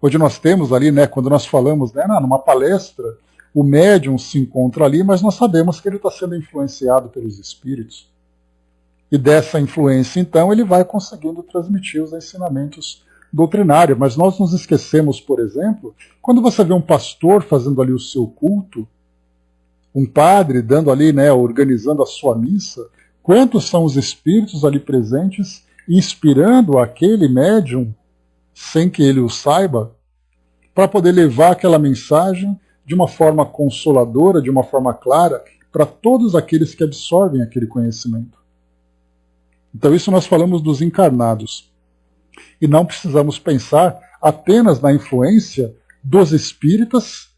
onde nós temos ali, né, quando nós falamos, né, numa palestra, o médium se encontra ali, mas nós sabemos que ele está sendo influenciado pelos espíritos. E dessa influência, então, ele vai conseguindo transmitir os ensinamentos doutrinários. Mas nós nos esquecemos, por exemplo, quando você vê um pastor fazendo ali o seu culto, um padre dando ali, né, organizando a sua missa, quantos são os espíritos ali presentes, inspirando aquele médium, sem que ele o saiba, para poder levar aquela mensagem de uma forma consoladora, de uma forma clara, para todos aqueles que absorvem aquele conhecimento. Então isso nós falamos dos encarnados. E não precisamos pensar apenas na influência dos espíritas,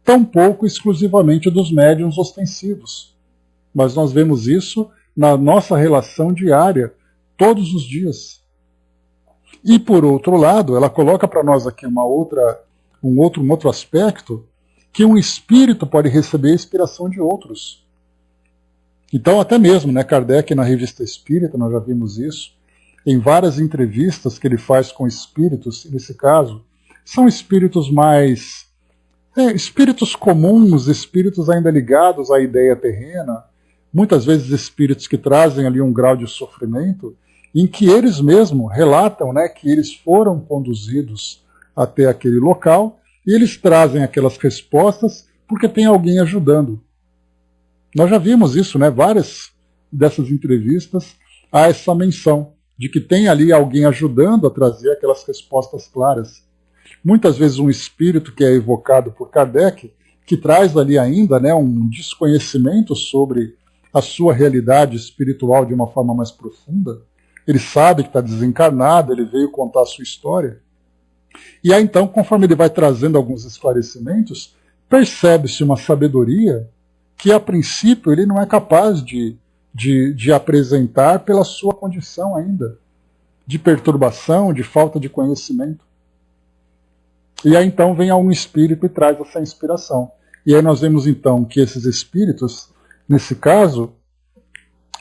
tampouco exclusivamente dos médiuns ostensivos. Mas nós vemos isso na nossa relação diária, todos os dias. E por outro lado, ela coloca para nós aqui um outro aspecto, que um espírito pode receber a inspiração de outros. Então até mesmo, né, Kardec na Revista Espírita, nós já vimos isso, em várias entrevistas que ele faz com espíritos, nesse caso, são espíritos mais... espíritos comuns, espíritos ainda ligados à ideia terrena, muitas vezes espíritos que trazem ali um grau de sofrimento, em que eles mesmos relatam, né, que eles foram conduzidos até aquele local, e eles trazem aquelas respostas porque tem alguém ajudando. Nós já vimos isso, né? Várias dessas entrevistas há essa menção de que tem ali alguém ajudando a trazer aquelas respostas claras. Muitas vezes um espírito que é evocado por Kardec, que traz ali ainda, né, um desconhecimento sobre a sua realidade espiritual de uma forma mais profunda. Ele sabe que está desencarnado, ele veio contar a sua história. E aí então, conforme ele vai trazendo alguns esclarecimentos, percebe-se uma sabedoria que a princípio ele não é capaz de apresentar pela sua condição ainda, de perturbação, de falta de conhecimento. E aí então vem algum espírito e traz essa inspiração. E aí nós vemos então que esses espíritos, nesse caso,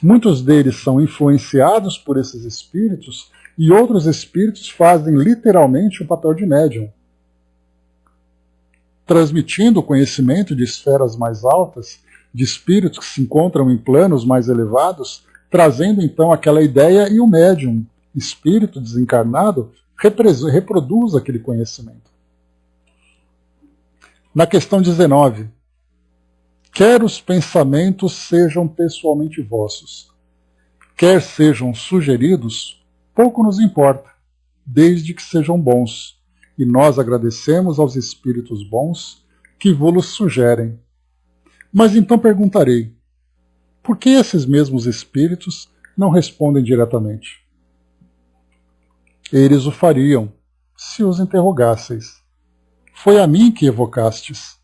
muitos deles são influenciados por esses espíritos e outros espíritos fazem literalmente o papel de médium, transmitindo o conhecimento de esferas mais altas, de espíritos que se encontram em planos mais elevados, trazendo então aquela ideia, e o médium, espírito desencarnado, reproduz aquele conhecimento. Na questão 19, quer os pensamentos sejam pessoalmente vossos, quer sejam sugeridos, pouco nos importa, desde que sejam bons, e nós agradecemos aos espíritos bons que vô-los sugerem. Mas então perguntarei, por que esses mesmos espíritos não respondem diretamente? Eles o fariam, se os interrogasseis. Foi a mim que evocastes.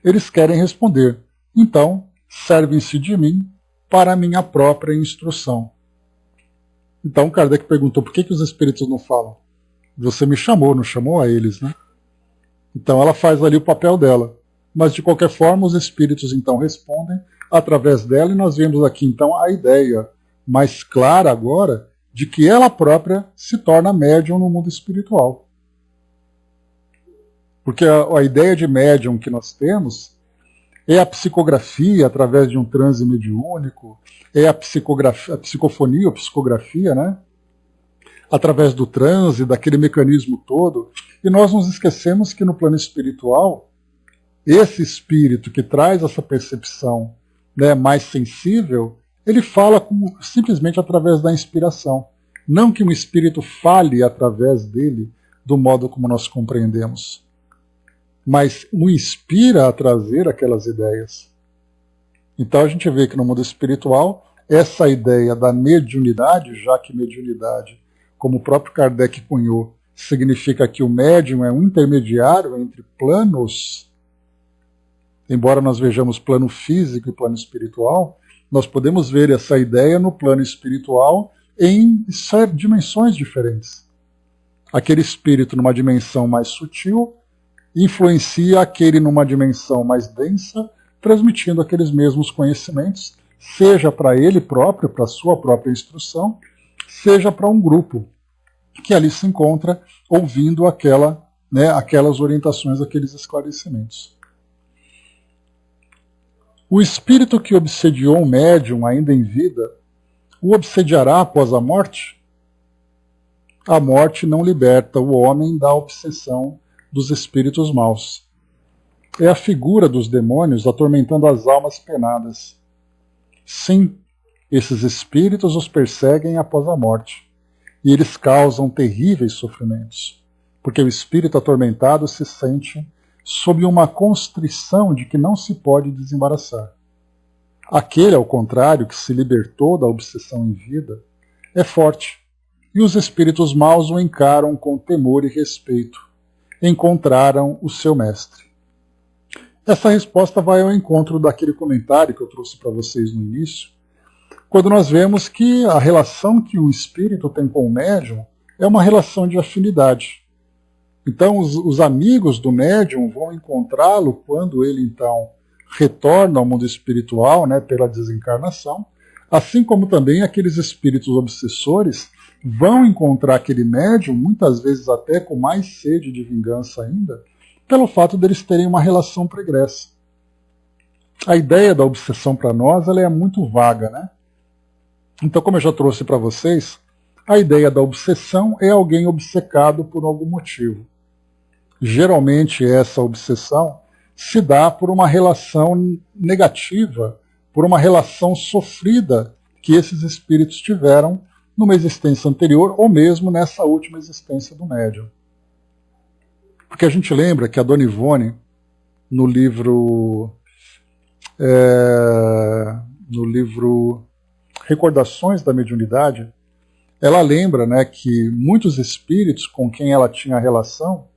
Eles querem responder, então servem-se de mim para a minha própria instrução. Então Kardec perguntou, por que os espíritos não falam? Você me chamou, não chamou a eles, né? Então ela faz ali o papel dela. Mas de qualquer forma os espíritos então respondem através dela, e nós vemos aqui então a ideia mais clara agora de que ela própria se torna médium no mundo espiritual. Porque a ideia de médium que nós temos é a psicografia através de um transe mediúnico, é a psicofonia ou psicografia, né? Através do transe, daquele mecanismo todo. E nós nos esquecemos que no plano espiritual, esse espírito que traz essa percepção, né, mais sensível, ele fala simplesmente através da inspiração. Não que um espírito fale através dele do modo como nós compreendemos, mas o inspira a trazer aquelas ideias. Então a gente vê que no mundo espiritual essa ideia da mediunidade, já que mediunidade, como o próprio Kardec cunhou, significa que o médium é um intermediário entre planos, embora nós vejamos plano físico e plano espiritual, nós podemos ver essa ideia no plano espiritual em dimensões diferentes. Aquele espírito numa dimensão mais sutil influencia aquele numa dimensão mais densa, transmitindo aqueles mesmos conhecimentos, seja para ele próprio, para a sua própria instrução, seja para um grupo que ali se encontra ouvindo aquelas orientações, aqueles esclarecimentos. O espírito que obsediou um médium ainda em vida, o obsediará após a morte? A morte não liberta o homem da obsessão dos espíritos maus. É a figura dos demônios atormentando as almas penadas. Sim, esses espíritos os perseguem após a morte, e eles causam terríveis sofrimentos, porque o espírito atormentado se sente sob uma constrição de que não se pode desembaraçar. Aquele, ao contrário, que se libertou da obsessão em vida, é forte, e os espíritos maus o encaram com temor e respeito. Encontraram o seu mestre. Essa resposta vai ao encontro daquele comentário que eu trouxe para vocês no início, quando nós vemos que a relação que o espírito tem com o médium é uma relação de afinidade. Então os amigos do médium vão encontrá-lo quando ele então retorna ao mundo espiritual, pela desencarnação, assim como também aqueles espíritos obsessores vão encontrar aquele médium, muitas vezes até com mais sede de vingança ainda, pelo fato deles terem uma relação pregressa. A ideia da obsessão para nós ela é muito vaga, Então, como eu já trouxe para vocês, a ideia da obsessão é alguém obcecado por algum motivo. Geralmente essa obsessão se dá por uma relação negativa, por uma relação sofrida que esses espíritos tiveram numa existência anterior ou mesmo nessa última existência do médium. Porque a gente lembra que a Dona Ivone, no livro Recordações da Mediunidade, ela lembra que muitos espíritos com quem ela tinha relação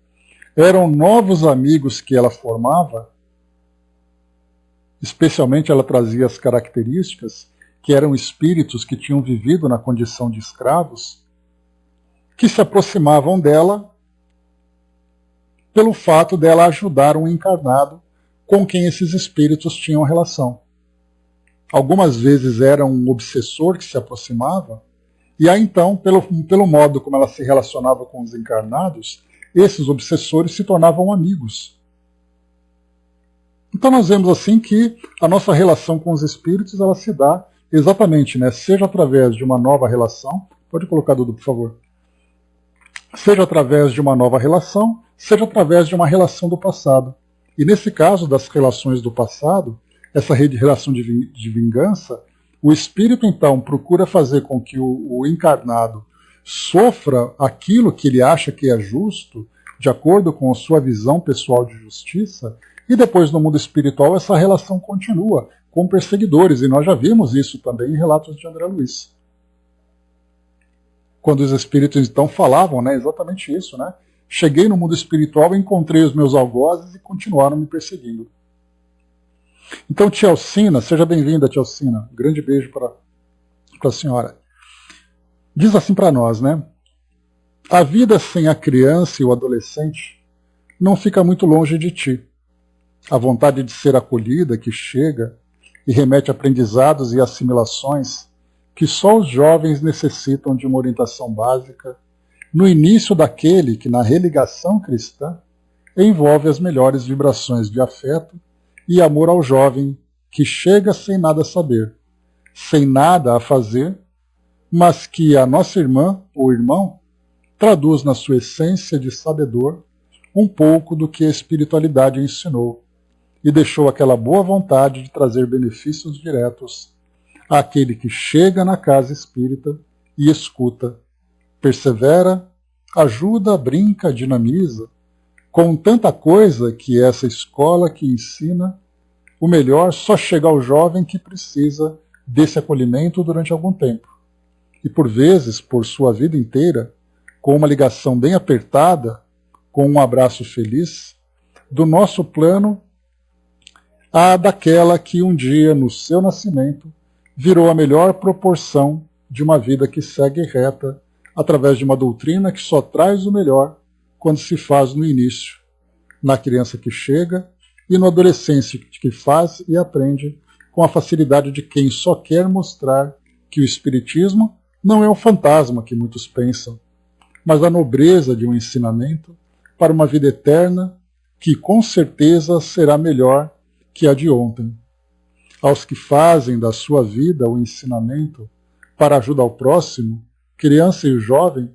eram novos amigos que ela formava, especialmente ela trazia as características que eram espíritos que tinham vivido na condição de escravos, que se aproximavam dela pelo fato dela ajudar um encarnado com quem esses espíritos tinham relação. Algumas vezes era um obsessor que se aproximava, e aí então, pelo modo como ela se relacionava com os encarnados, esses obsessores se tornavam amigos. Então nós vemos assim que a nossa relação com os espíritos ela se dá exatamente, seja através de uma nova relação, pode colocar, Dudu, por favor, seja através de uma nova relação, seja através de uma relação do passado. E nesse caso das relações do passado, essa relação de vingança, o espírito então procura fazer com que o encarnado sofra aquilo que ele acha que é justo, de acordo com a sua visão pessoal de justiça, e depois no mundo espiritual essa relação continua com perseguidores, e nós já vimos isso também em relatos de André Luiz. Quando os espíritos então falavam exatamente isso, cheguei no mundo espiritual, encontrei os meus algozes e continuaram me perseguindo. Então, tia Alcina, seja bem-vinda, tia Alcina. Um grande beijo para a senhora. Diz assim para nós, a vida sem a criança e o adolescente não fica muito longe de ti. A vontade de ser acolhida que chega e remete a aprendizados e assimilações que só os jovens necessitam de uma orientação básica no início daquele que, na religação cristã, envolve as melhores vibrações de afeto e amor ao jovem que chega sem nada a saber, sem nada a fazer, mas que a nossa irmã ou irmão traduz na sua essência de sabedor um pouco do que a espiritualidade ensinou e deixou aquela boa vontade de trazer benefícios diretos àquele que chega na casa espírita e escuta, persevera, ajuda, brinca, dinamiza, com tanta coisa que essa escola que ensina, o melhor só chega ao jovem que precisa desse acolhimento durante algum tempo. E por vezes, por sua vida inteira, com uma ligação bem apertada, com um abraço feliz, do nosso plano à daquela que um dia, no seu nascimento, virou a melhor proporção de uma vida que segue reta através de uma doutrina que só traz o melhor quando se faz no início, na criança que chega e no adolescente que faz e aprende com a facilidade de quem só quer mostrar que o Espiritismo não é um fantasma que muitos pensam, mas a nobreza de um ensinamento para uma vida eterna que com certeza será melhor que a de ontem. Aos que fazem da sua vida o ensinamento para ajuda ao próximo, criança e jovem,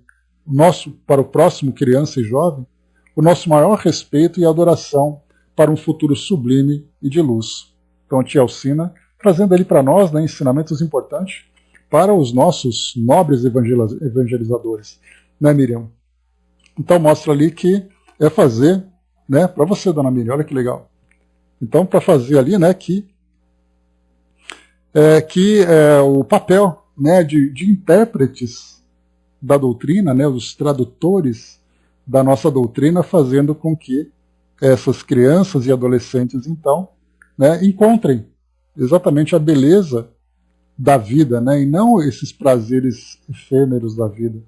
para o próximo criança e jovem, o nosso maior respeito e adoração para um futuro sublime e de luz. Então, a tia Alcina, trazendo ali para nós, né, ensinamentos importantes para os nossos nobres evangelizadores. Né, Miriam? Então, mostra ali que é fazer, né, para você, dona Miriam, olha que legal. Então, para fazer ali, né, o papel, né, de intérpretes da doutrina, né, os tradutores da nossa doutrina, fazendo com que essas crianças e adolescentes, então, né, encontrem exatamente a beleza da vida, né, e não esses prazeres efêmeros da vida,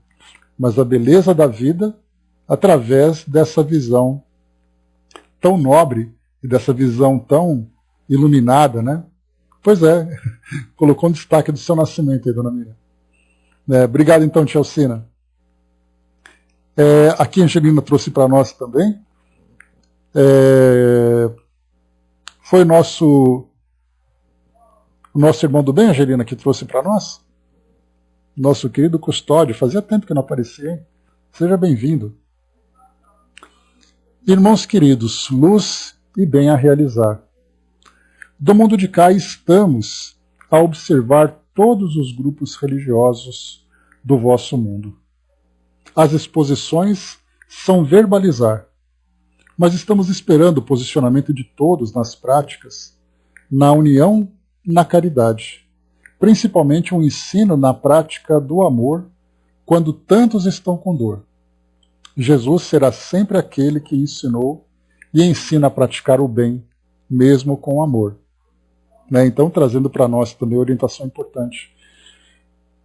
mas a beleza da vida através dessa visão tão nobre e dessa visão tão iluminada, né? Pois é, colocou um destaque do seu nascimento aí, dona Miriam. Obrigado então, tia Alcina. Aqui a Angelina trouxe para nós também. Foi o nosso irmão do bem, Angelina, que trouxe para nós. Nosso querido Custódio, fazia tempo que não aparecia, hein? Seja bem-vindo. Irmãos queridos, luz e bem a realizar. Do mundo de cá estamos a observar todos os grupos religiosos do vosso mundo. As exposições são verbalizar, mas estamos esperando o posicionamento de todos nas práticas, na união, na caridade, principalmente um ensino na prática do amor, quando tantos estão com dor. Jesus será sempre aquele que ensinou e ensina a praticar o bem, mesmo com amor. Né? Então, trazendo para nós também orientação importante.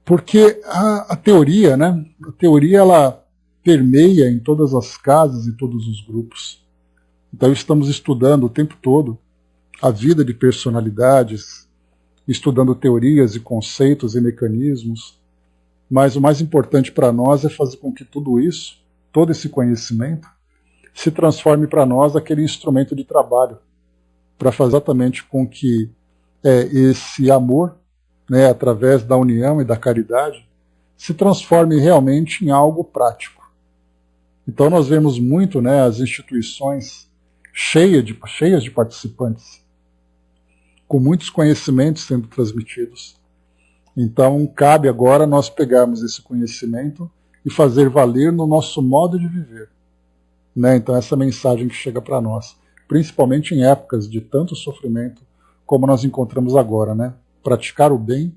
Porque a teoria, né? A teoria ela permeia em todas as casas e todos os grupos. Então, estamos estudando o tempo todo a vida de personalidades, estudando teorias e conceitos e mecanismos, mas o mais importante para nós é fazer com que tudo isso, todo esse conhecimento, se transforme para nós aquele instrumento de trabalho, para fazer exatamente com que esse amor, né, através da união e da caridade, se transforme realmente em algo prático. Então nós vemos muito, né, as instituições cheias de participantes, com muitos conhecimentos sendo transmitidos. Então cabe agora nós pegarmos esse conhecimento e fazer valer no nosso modo de viver. Né? Então essa mensagem que chega para nós, principalmente em épocas de tanto sofrimento como nós encontramos agora, né? Praticar o bem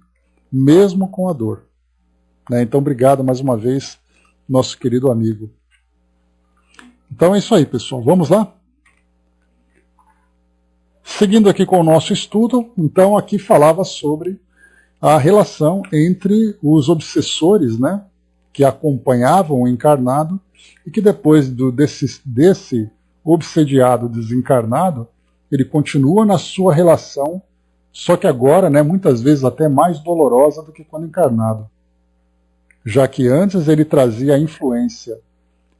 mesmo com a dor. Né? Então obrigado mais uma vez, nosso querido amigo. Então é isso aí, pessoal. Vamos lá? Seguindo aqui com o nosso estudo, então aqui falava sobre a relação entre os obsessores, né, que acompanhavam o encarnado e que depois desse obsediado desencarnado, ele continua na sua relação, só que agora, né, muitas vezes até mais dolorosa do que quando encarnado. Já que antes ele trazia a influência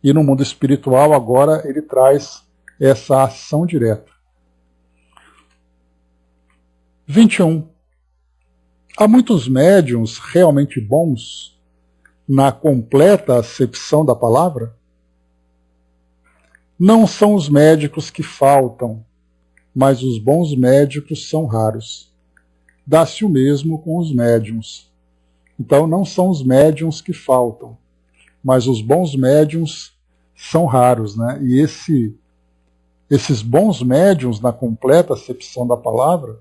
e no mundo espiritual agora ele traz essa ação direta. 21. Há muitos médiuns realmente bons na completa acepção da palavra? Não são os médicos que faltam, mas os bons médicos são raros. Dá-se o mesmo com os médiuns. Então não são os médiuns que faltam, mas os bons médiuns são raros, né? E esses bons médiuns na completa acepção da palavra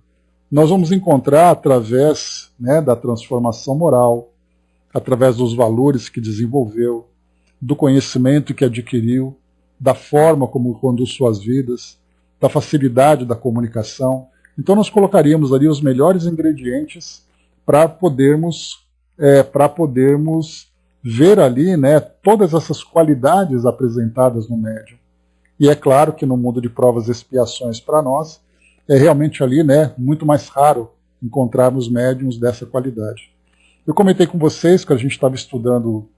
nós vamos encontrar através, né, da transformação moral, através dos valores que desenvolveu, do conhecimento que adquiriu, da forma como conduz suas vidas, da facilidade da comunicação. Então nós colocaríamos ali os melhores ingredientes para podermos ver ali, né, todas essas qualidades apresentadas no médium. E é claro que no mundo de provas e expiações para nós, é realmente ali, né, muito mais raro encontrarmos médiums dessa qualidade. Eu comentei com vocês que a gente estava estudando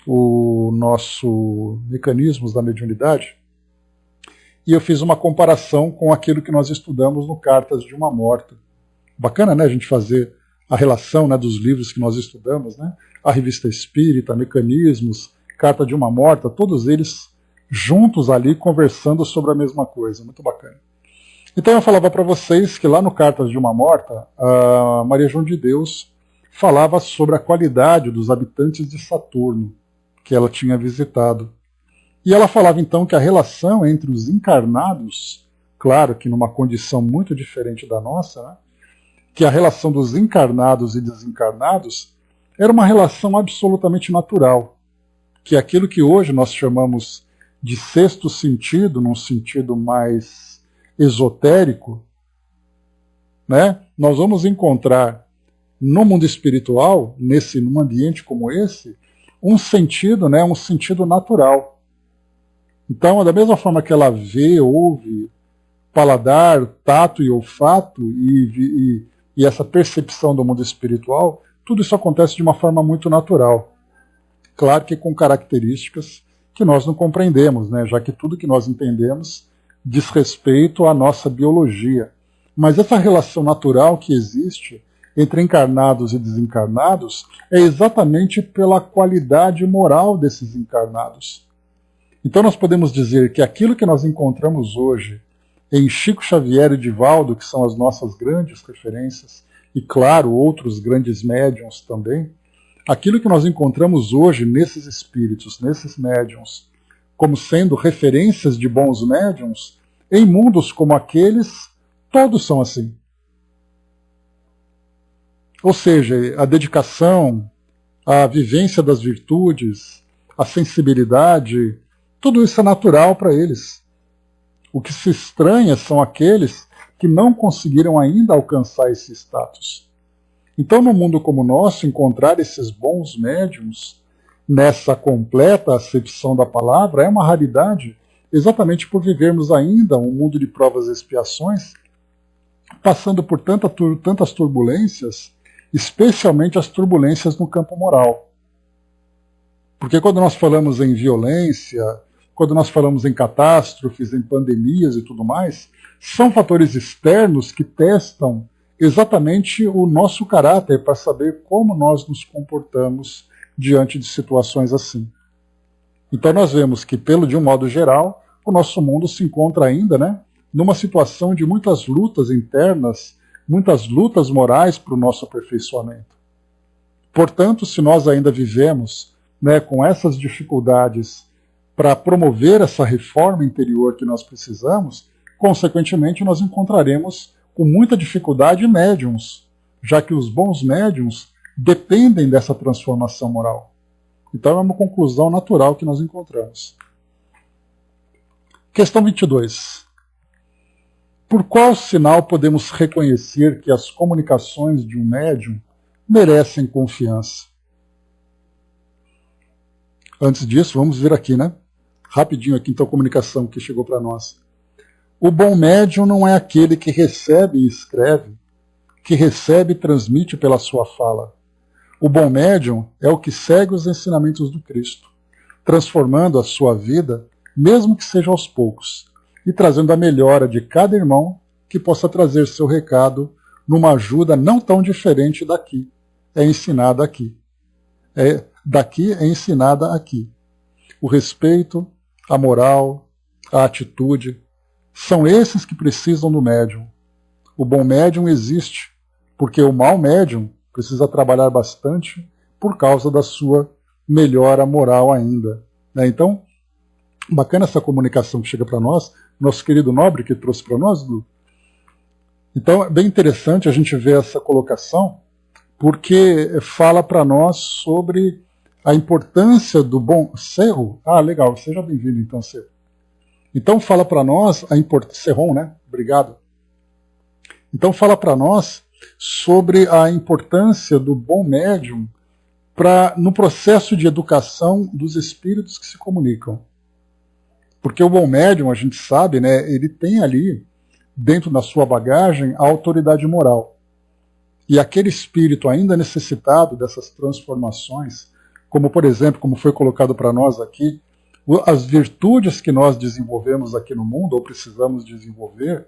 o nosso mecanismos da mediunidade, e eu fiz uma comparação com aquilo que nós estudamos no Cartas de uma Morta. Bacana, né, a gente fazer a relação, né, dos livros que nós estudamos, né, a Revista Espírita, Mecanismos, Carta de uma Morta, todos eles juntos ali conversando sobre a mesma coisa, muito bacana. Então eu falava para vocês que lá no Cartas de uma Morta, a Maria João de Deus falava sobre a qualidade dos habitantes de Saturno, que ela tinha visitado. E ela falava então que a relação entre os encarnados, claro que numa condição muito diferente da nossa, né, que a relação dos encarnados e desencarnados era uma relação absolutamente natural, que aquilo que hoje nós chamamos de sexto sentido, num sentido mais esotérico, né, nós vamos encontrar no mundo espiritual, num ambiente como esse, um sentido, né, um sentido natural. Então, da mesma forma que ela vê, ouve, paladar, tato e olfato e essa percepção do mundo espiritual, tudo isso acontece de uma forma muito natural. Claro que com características que nós não compreendemos, né, já que tudo que nós entendemos diz respeito à nossa biologia. Mas essa relação natural que existe entre encarnados e desencarnados é exatamente pela qualidade moral desses encarnados. Então nós podemos dizer que aquilo que nós encontramos hoje em Chico Xavier e Divaldo, que são as nossas grandes referências, e claro, outros grandes médiuns também, aquilo que nós encontramos hoje nesses espíritos, nesses médiuns, como sendo referências de bons médiuns, em mundos como aqueles, todos são assim. Ou seja, a dedicação, a vivência das virtudes, a sensibilidade, tudo isso é natural para eles. O que se estranha são aqueles que não conseguiram ainda alcançar esse status. Então, no mundo como o nosso, encontrar esses bons médiums, nessa completa acepção da palavra, é uma raridade, exatamente por vivermos ainda um mundo de provas e expiações, passando por tantas turbulências, especialmente as turbulências no campo moral. Porque quando nós falamos em violência, quando nós falamos em catástrofes, em pandemias e tudo mais, são fatores externos que testam exatamente o nosso caráter para saber como nós nos comportamos diante de situações assim. Então nós vemos que, de um modo geral, o nosso mundo se encontra ainda, né, numa situação de muitas lutas internas, muitas lutas morais para o nosso aperfeiçoamento. Portanto, se nós ainda vivemos, né, com essas dificuldades para promover essa reforma interior que nós precisamos, consequentemente nós encontraremos com muita dificuldade médiums, já que os bons médiums dependem dessa transformação moral. Então é uma conclusão natural que nós encontramos. Questão 22. Por qual sinal podemos reconhecer que as comunicações de um médium merecem confiança? Antes disso, vamos ver aqui, né? Rapidinho aqui, então, a comunicação que chegou para nós. O bom médium não é aquele que recebe e escreve, que recebe e transmite pela sua fala. O bom médium é o que segue os ensinamentos do Cristo, transformando a sua vida, mesmo que seja aos poucos, e trazendo a melhora de cada irmão que possa trazer seu recado numa ajuda não tão diferente daqui. É ensinada aqui. Daqui é ensinada aqui. O respeito, a moral, a atitude, são esses que precisam do médium. O bom médium existe, porque o mau médium precisa trabalhar bastante por causa da sua melhora moral ainda. Né? Então, bacana essa comunicação que chega para nós, nosso querido Nobre que trouxe para nós, Edu. Então é bem interessante a gente ver essa colocação, porque fala para nós sobre a importância do bom... Cerro? Ah, legal, seja bem-vindo então, Cerro. Então fala para nós a importância... Serron, né? Obrigado. Então fala para nós sobre a importância do bom médium no processo de educação dos espíritos que se comunicam. Porque o bom médium, a gente sabe, né, ele tem ali, dentro da sua bagagem, a autoridade moral. E aquele espírito ainda necessitado dessas transformações, como por exemplo, como foi colocado para nós aqui, as virtudes que nós desenvolvemos aqui no mundo, ou precisamos desenvolver,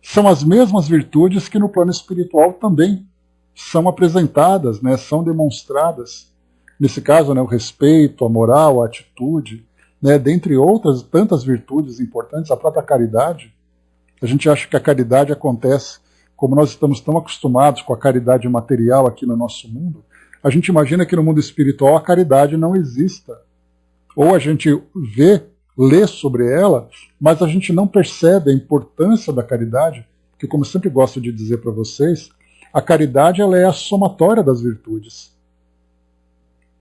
são as mesmas virtudes que no plano espiritual também são apresentadas, né, são demonstradas. Nesse caso, né, o respeito, a moral, a atitude, né, dentre outras tantas virtudes importantes, a própria caridade. A gente acha que a caridade acontece, como nós estamos tão acostumados com a caridade material aqui no nosso mundo, a gente imagina que no mundo espiritual a caridade não exista. Ou a gente lê sobre ela, mas a gente não percebe a importância da caridade, porque como eu sempre gosto de dizer para vocês, a caridade ela é a somatória das virtudes.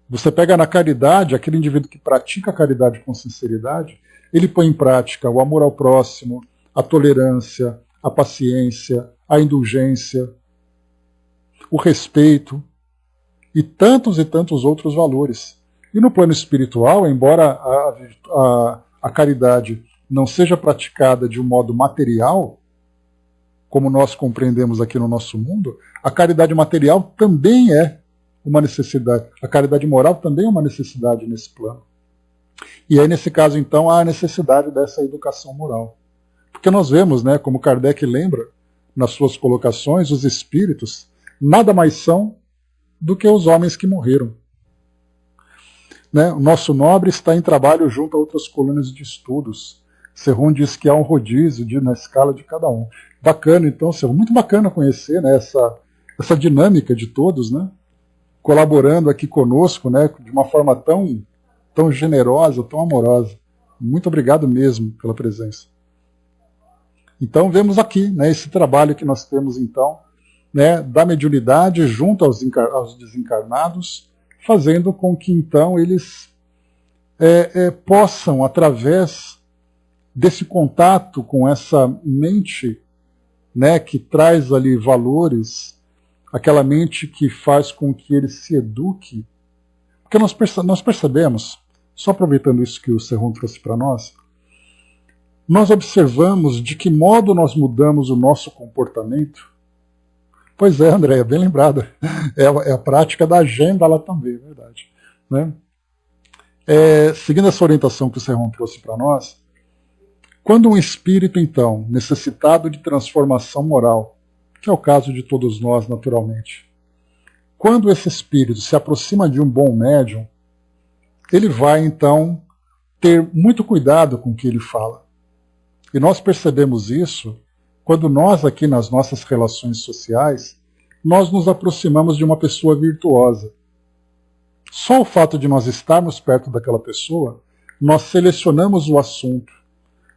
Você pega na caridade, aquele indivíduo que pratica a caridade com sinceridade, ele põe em prática o amor ao próximo, a tolerância, a paciência, a indulgência, o respeito e tantos outros valores. E no plano espiritual, embora a caridade não seja praticada de um modo material, como nós compreendemos aqui no nosso mundo, a caridade material também é uma necessidade. A caridade moral também é uma necessidade nesse plano. E aí, nesse caso, então, há a necessidade dessa educação moral. Porque nós vemos, né, como Kardec lembra, nas suas colocações, os espíritos nada mais são do que os homens que morreram. Né? O nosso nobre está em trabalho junto a outras colunas de estudos. Serron diz que há um rodízio na escala de cada um. Bacana, então, Serron, muito bacana conhecer, né, essa dinâmica de todos, né, colaborando aqui conosco, né, de uma forma tão generosa, tão amorosa. Muito obrigado mesmo pela presença. Então vemos aqui, né, esse trabalho que nós temos então, né, da mediunidade junto aos desencarnados, fazendo com que então eles possam, através desse contato com essa mente, né, que traz ali valores, aquela mente que faz com que ele se eduque, porque nós percebemos, só aproveitando isso que o Serron trouxe para nós observamos de que modo nós mudamos o nosso comportamento. Pois é, André, bem lembrada. É a prática da agenda lá também, é verdade. Né? Seguindo essa orientação que o Serron trouxe para nós, quando um espírito, então, necessitado de transformação moral, que é o caso de todos nós, naturalmente, quando esse espírito se aproxima de um bom médium, ele vai, então, ter muito cuidado com o que ele fala. E nós percebemos isso quando nós, aqui nas nossas relações sociais, nós nos aproximamos de uma pessoa virtuosa. Só o fato de nós estarmos perto daquela pessoa, nós selecionamos o assunto,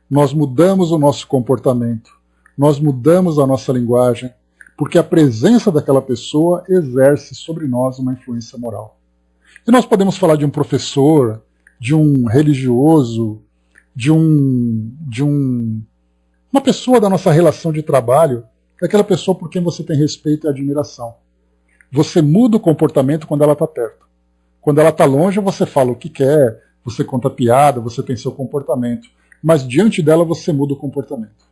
nós mudamos o nosso comportamento, nós mudamos a nossa linguagem, porque a presença daquela pessoa exerce sobre nós uma influência moral. E nós podemos falar de um professor, de um religioso, de uma pessoa da nossa relação de trabalho, aquela pessoa por quem você tem respeito e admiração. Você muda o comportamento quando ela está perto. Quando ela está longe, você fala o que quer, você conta piada, você tem seu comportamento. Mas diante dela você muda o comportamento.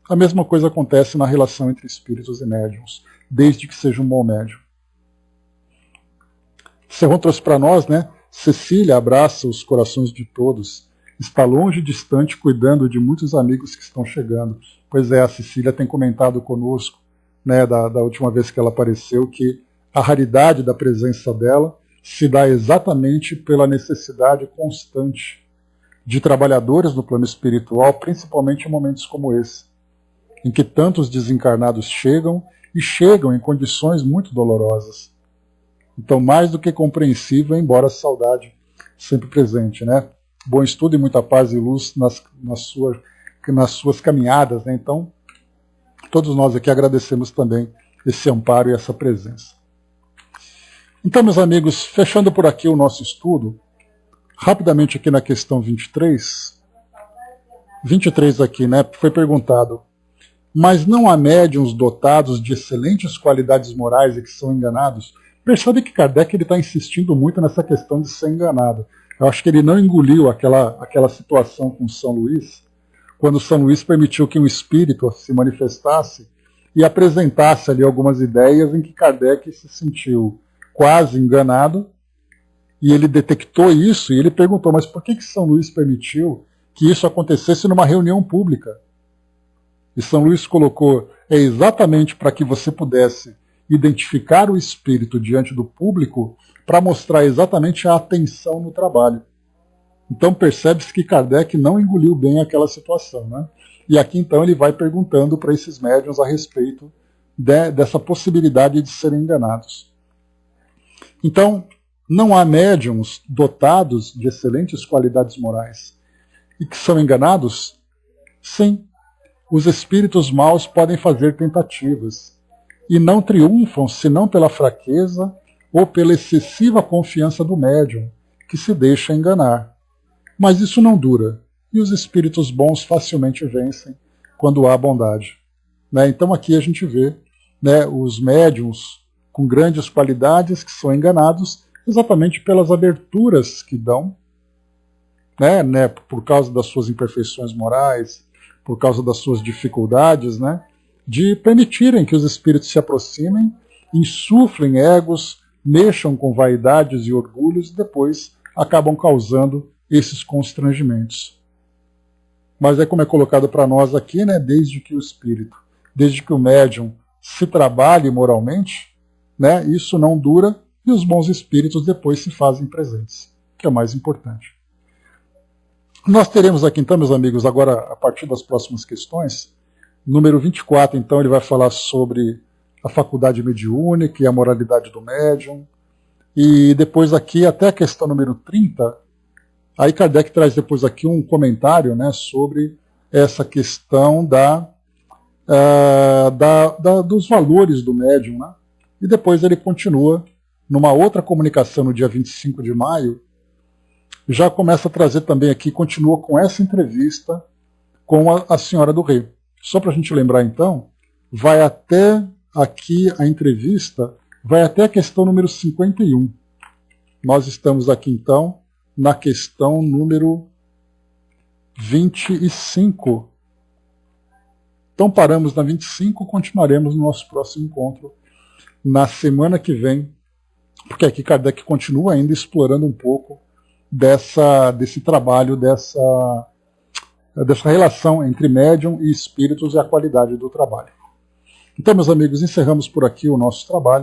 A mesma coisa acontece na relação entre espíritos e médiuns, desde que seja um bom médium. Serron trouxe para nós, né? Cecília abraça os corações de todos. Está longe e distante, cuidando de muitos amigos que estão chegando. Pois é, a Cecília tem comentado conosco, né, da última vez que ela apareceu, que a raridade da presença dela se dá exatamente pela necessidade constante de trabalhadores no plano espiritual, principalmente em momentos como esse, em que tantos desencarnados chegam e chegam em condições muito dolorosas. Então, mais do que compreensível, embora a saudade sempre presente, né? Bom estudo e muita paz e luz nas suas caminhadas, né? Então, Todos nós aqui agradecemos também esse amparo e essa presença. Então, meus amigos, fechando por aqui o nosso estudo, rapidamente aqui na questão 23 aqui, né, foi perguntado: mas não há médiuns dotados de excelentes qualidades morais e que são enganados? Percebe que Kardec está insistindo muito nessa questão de ser enganado. Eu acho que ele não engoliu aquela situação com São Luís, quando São Luís permitiu que um espírito se manifestasse e apresentasse ali algumas ideias em que Kardec se sentiu quase enganado, e ele detectou isso e ele perguntou: mas por que São Luís permitiu que isso acontecesse numa reunião pública? E São Luís colocou: é exatamente para que você pudesse identificar o espírito diante do público, para mostrar exatamente a atenção no trabalho. Então percebe-se que Kardec não engoliu bem aquela situação, né? E aqui então ele vai perguntando para esses médiuns a respeito dessa possibilidade de serem enganados. Então, não há médiuns dotados de excelentes qualidades morais e que são enganados? Sim, os espíritos maus podem fazer tentativas e não triunfam senão pela fraqueza ou pela excessiva confiança do médium, que se deixa enganar. Mas isso não dura, e os espíritos bons facilmente vencem quando há bondade. Né? Então aqui a gente vê, né, os médiuns com grandes qualidades que são enganados exatamente pelas aberturas que dão, né, por causa das suas imperfeições morais, por causa das suas dificuldades, né, de permitirem que os espíritos se aproximem, insuflem egos, mexam com vaidades e orgulhos e depois acabam causando esses constrangimentos. Mas é como é colocado para nós aqui, né, desde que o médium se trabalhe moralmente, né, isso não dura e os bons espíritos depois se fazem presentes, que é o mais importante. Nós teremos aqui então, meus amigos, agora a partir das próximas questões, número 24, então ele vai falar sobre a faculdade mediúnica e a moralidade do médium, e depois aqui até a questão número 30, aí Kardec traz depois aqui um comentário, né, sobre essa questão dos valores do médium, né? E depois ele continua numa outra comunicação no dia 25 de maio, já começa a trazer também aqui, continua com essa entrevista com a Senhora do Rei. Só para a gente lembrar então, vai até aqui a entrevista, vai até a questão número 51. Nós estamos aqui então na questão número 25. Então paramos na 25, continuaremos no nosso próximo encontro na semana que vem, porque aqui Kardec continua ainda explorando um pouco desse trabalho, dessa relação entre médium e espíritos e a qualidade do trabalho. Então, meus amigos, encerramos por aqui o nosso trabalho.